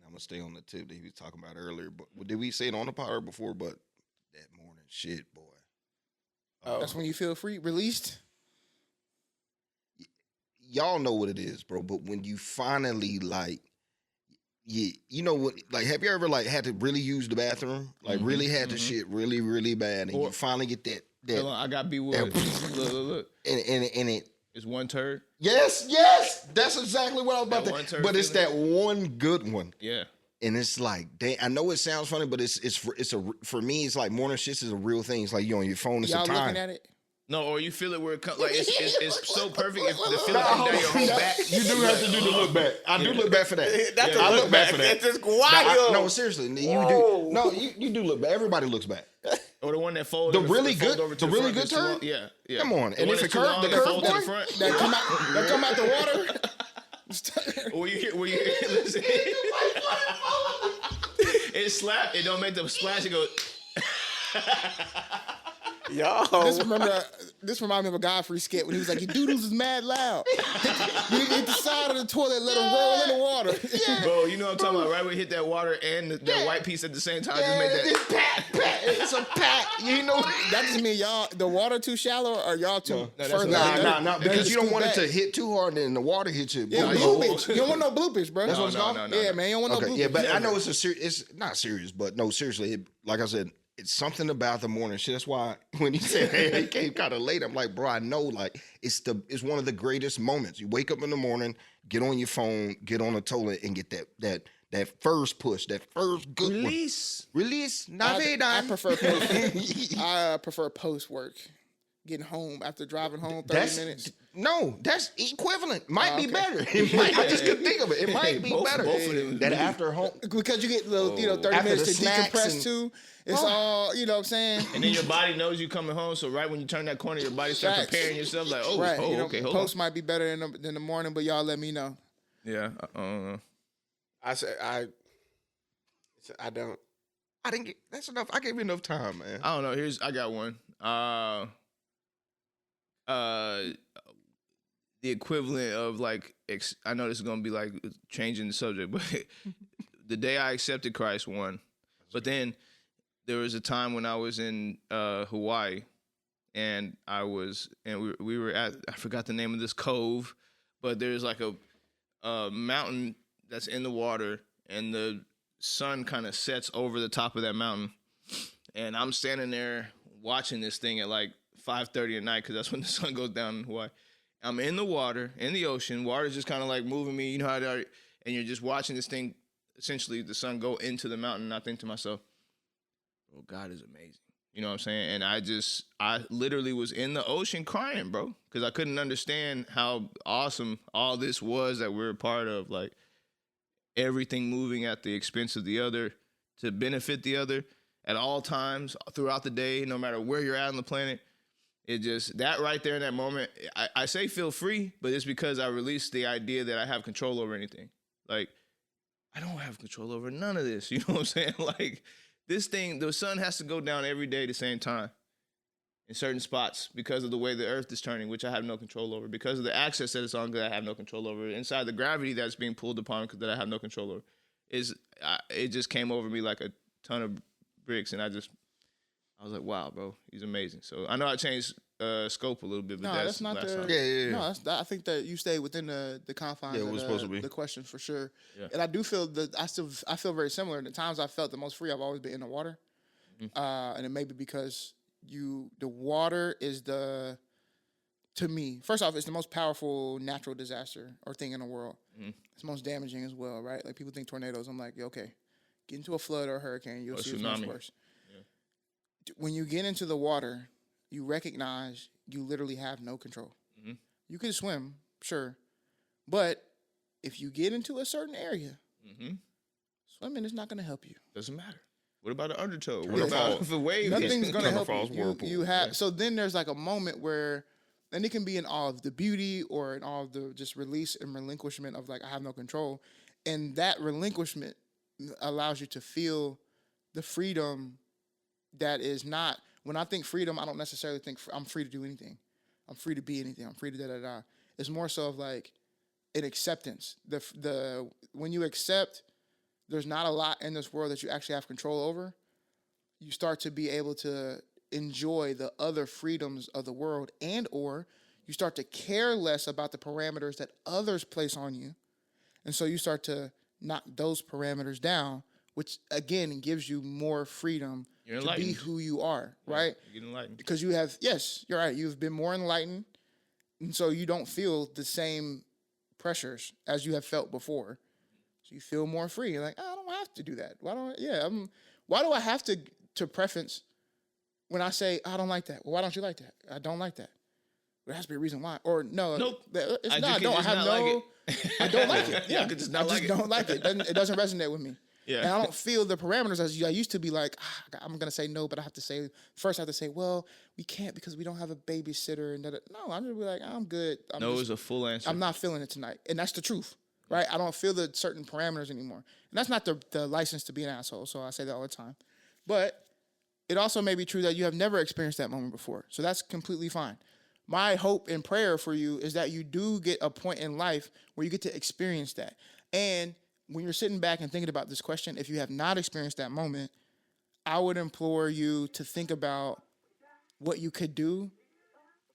S1: I'm gonna stay on the tip that he was talking about earlier. But did we say it on the pod before? But that morning shit, boy.
S3: That's when you feel free, released.
S1: Y'all know what it is, bro. But when you finally you know what? Like, have you ever had to really use the bathroom? Like, really had to shit really, really bad, and you finally get that.
S2: Hold on, I got B Wood. Look.
S1: And it.
S2: It's one turd.
S1: Yes. That's exactly what I was about to. But it's that one good one.
S2: Yeah.
S1: And it's like, I know it sounds funny, but for me, it's like morning shits is a real thing. It's like you on your phone. It's
S3: Y'all
S1: a time.
S3: looking at it?
S2: No, or you feel it where it comes. Like it's so perfect. If the feeling comes down your whole back.
S1: You do have to do the look back. I do look back for that.
S4: That's
S1: I
S4: a
S1: look back for that.
S4: That's just wild.
S1: No, seriously, you do. No, you do look back. Everybody looks back.
S2: Or the one that folds.
S1: The really good,
S2: over to
S1: the really
S2: front
S1: good turn.
S2: Yeah.
S1: Come on,
S2: The
S1: and
S2: one
S1: if it
S2: that's too long,
S1: the
S2: that
S1: curve
S2: fold to the
S1: boy,
S2: front.
S3: that come out the water.
S2: Where you listen. It slap. It don't make the splash. It goes.
S4: Yo.
S3: This reminds me of a Godfrey skit when he was like, "Your doodles is mad loud." You hit the side of the toilet, let them roll in the water.
S2: Bro, you know what I'm talking about, right? We hit that water and that white piece at the same time. Just make that.
S1: It's pat. It's a pat. You know
S3: That just mean y'all the water too shallow or y'all too further.
S1: Nah, because you don't want it to hit too hard and the water hits you.
S3: Yeah, bloopage. You don't want no bloopage, bro.
S1: That's what it's called?
S3: Yeah, man, you don't want no bloopage.
S1: Yeah, but I know it's not serious, but no, seriously, like I said, it's something about the morning shit. That's why when he said, "Hey, it came kind of late," I'm like, bro, I know, like it's one of the greatest moments. You wake up in the morning, get on your phone, get on the toilet, and get that first push, that first good
S2: Release.
S3: I prefer post work. Getting home after driving home 30 minutes.
S1: No, that's equivalent. Might be better. I just couldn't think of it. It might be better.
S2: Both of them.
S1: That after home.
S3: Because you get little, 30
S1: After
S3: minutes
S1: the
S3: to
S1: snacks
S3: decompress
S1: and-
S3: too. It's all, you know what I'm saying?
S2: And then your body knows you coming home, so right when you turn that corner, your body starts
S3: Facts.
S2: preparing yourself like,
S3: Right.
S2: okay, hold
S3: post
S2: on.
S3: might be better than the morning, but y'all let me know.
S2: Yeah,
S4: I said I don't.
S1: I didn't get. That's enough. I gave you enough time, man.
S2: I don't know. I got one. The equivalent of like, I know this is gonna be like changing the subject, but the day I accepted Christ, one. But then there was a time when I was in Hawaii, and we were at, I forgot the name of this cove, but there's like a mountain that's in the water, and the sun kind of sets over the top of that mountain, and I'm standing there watching this thing at like 5:30 at night, because that's when the sun goes down in Hawaii. I'm in the water, in the ocean. Water's just kind of like moving me, you know how and you're just watching this thing, essentially the sun go into the mountain, and I think to myself, oh, God is amazing. You know what I'm saying? And I literally was in the ocean crying, bro, because I couldn't understand how awesome all this was that we're a part of. Like, everything moving at the expense of the other to benefit the other at all times throughout the day, no matter where you're at on the planet. It just, that right there in that moment, I say feel free, but it's because I released the idea that I have control over anything. Like, I don't have control over none of this. You know what I'm saying? Like, this thing, the sun has to go down every day at the same time in certain spots because of the way the earth is turning, which I have no control over, because of the axis that it's on that I have no control over, inside the gravity that's being pulled upon that I have no control over. It just came over me like a ton of bricks, and I was like, wow, bro, he's amazing. So I know I changed scope a little bit, but that's not the...
S1: Yeah.
S3: No, I think that you stay within the confines
S1: it was supposed to be.
S3: the question for sure.
S2: Yeah.
S3: And I do feel that I feel very similar. The times I felt the most free, I've always been in the water. Mm-hmm. And it may be because the water is to me, first off, it's the most powerful natural disaster or thing in the world. Mm-hmm. It's most damaging as well, right? Like, people think tornadoes. I'm like, yeah, okay, get into a flood or a hurricane, you'll see it's much worse. When you get into the water, you recognize you literally have no control. Mm-hmm. You can swim, sure, but if you get into a certain area, swimming is not going to help you.
S2: Doesn't matter. What about an undertow? What about if a wave?
S3: Nothing's going to help you. So then there's like a moment where, and it can be in all of the beauty or in all of the just release and relinquishment of like, I have no control. And that relinquishment allows you to feel the freedom that is not, when I think freedom, I don't necessarily think I'm free to do anything. I'm free to be anything. I'm free to da-da-da. It's more so of like an acceptance. When you accept there's not a lot in this world that you actually have control over, you start to be able to enjoy the other freedoms of the world, and or you start to care less about the parameters that others place on you. And so you start to knock those parameters down, which again gives you more freedom to be who you are, right?
S2: You're getting enlightened.
S3: Because you're right. You've been more enlightened, and so you don't feel the same pressures as you have felt before. So you feel more free. You're like, I don't have to do that. Why do I have to preference when I say I don't like that, well, why don't you like that? I don't like that. There has to be a reason why. Or no,
S2: nope.
S3: It's not. I don't. I have no. I don't like it. Yeah,
S2: I could just not like it.
S3: Don't like it. It doesn't resonate with me.
S2: Yeah.
S3: And I don't feel the parameters as I used to be like, I'm gonna say no, but I have to say first. I have to say, well, we can't because we don't have a babysitter. And no, I'm just be like, I'm good.
S2: No is a full answer.
S3: I'm not feeling it tonight, and that's the truth, right? I don't feel the certain parameters anymore, and that's not the license to be an asshole. So I say that all the time, but it also may be true that you have never experienced that moment before. So that's completely fine. My hope and prayer for you is that you do get a point in life where you get to experience that. And when you're sitting back and thinking about this question, if you have not experienced that moment, I would implore you to think about what you could do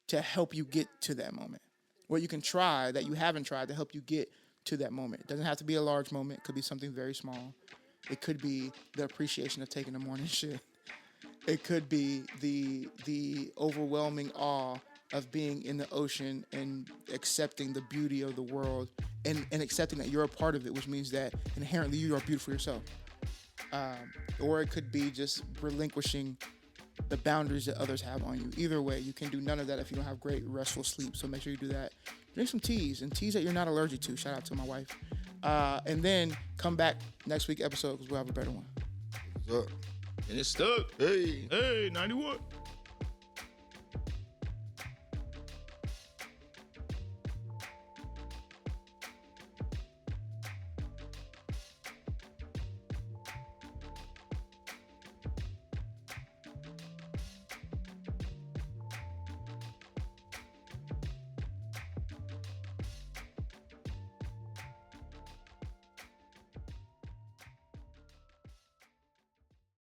S3: to help you get to that moment. What you can try that you haven't tried to help you get to that moment. It doesn't have to be a large moment. It could be something very small. It could be the appreciation of taking the morning shit. It could be the overwhelming awe of being in the ocean and accepting the beauty of the world and accepting that you're a part of it, which means that inherently you are beautiful yourself. Or it could be just relinquishing the boundaries that others have on you. Either way, you can do none of that if you don't have great restful sleep. So make sure you do that. Drink some teas, and teas that you're not allergic to. Shout out to my wife. And then come back next week episode because we'll have a better one.
S1: What's up?
S2: And it's stuck.
S1: Hey.
S2: Hey, 91.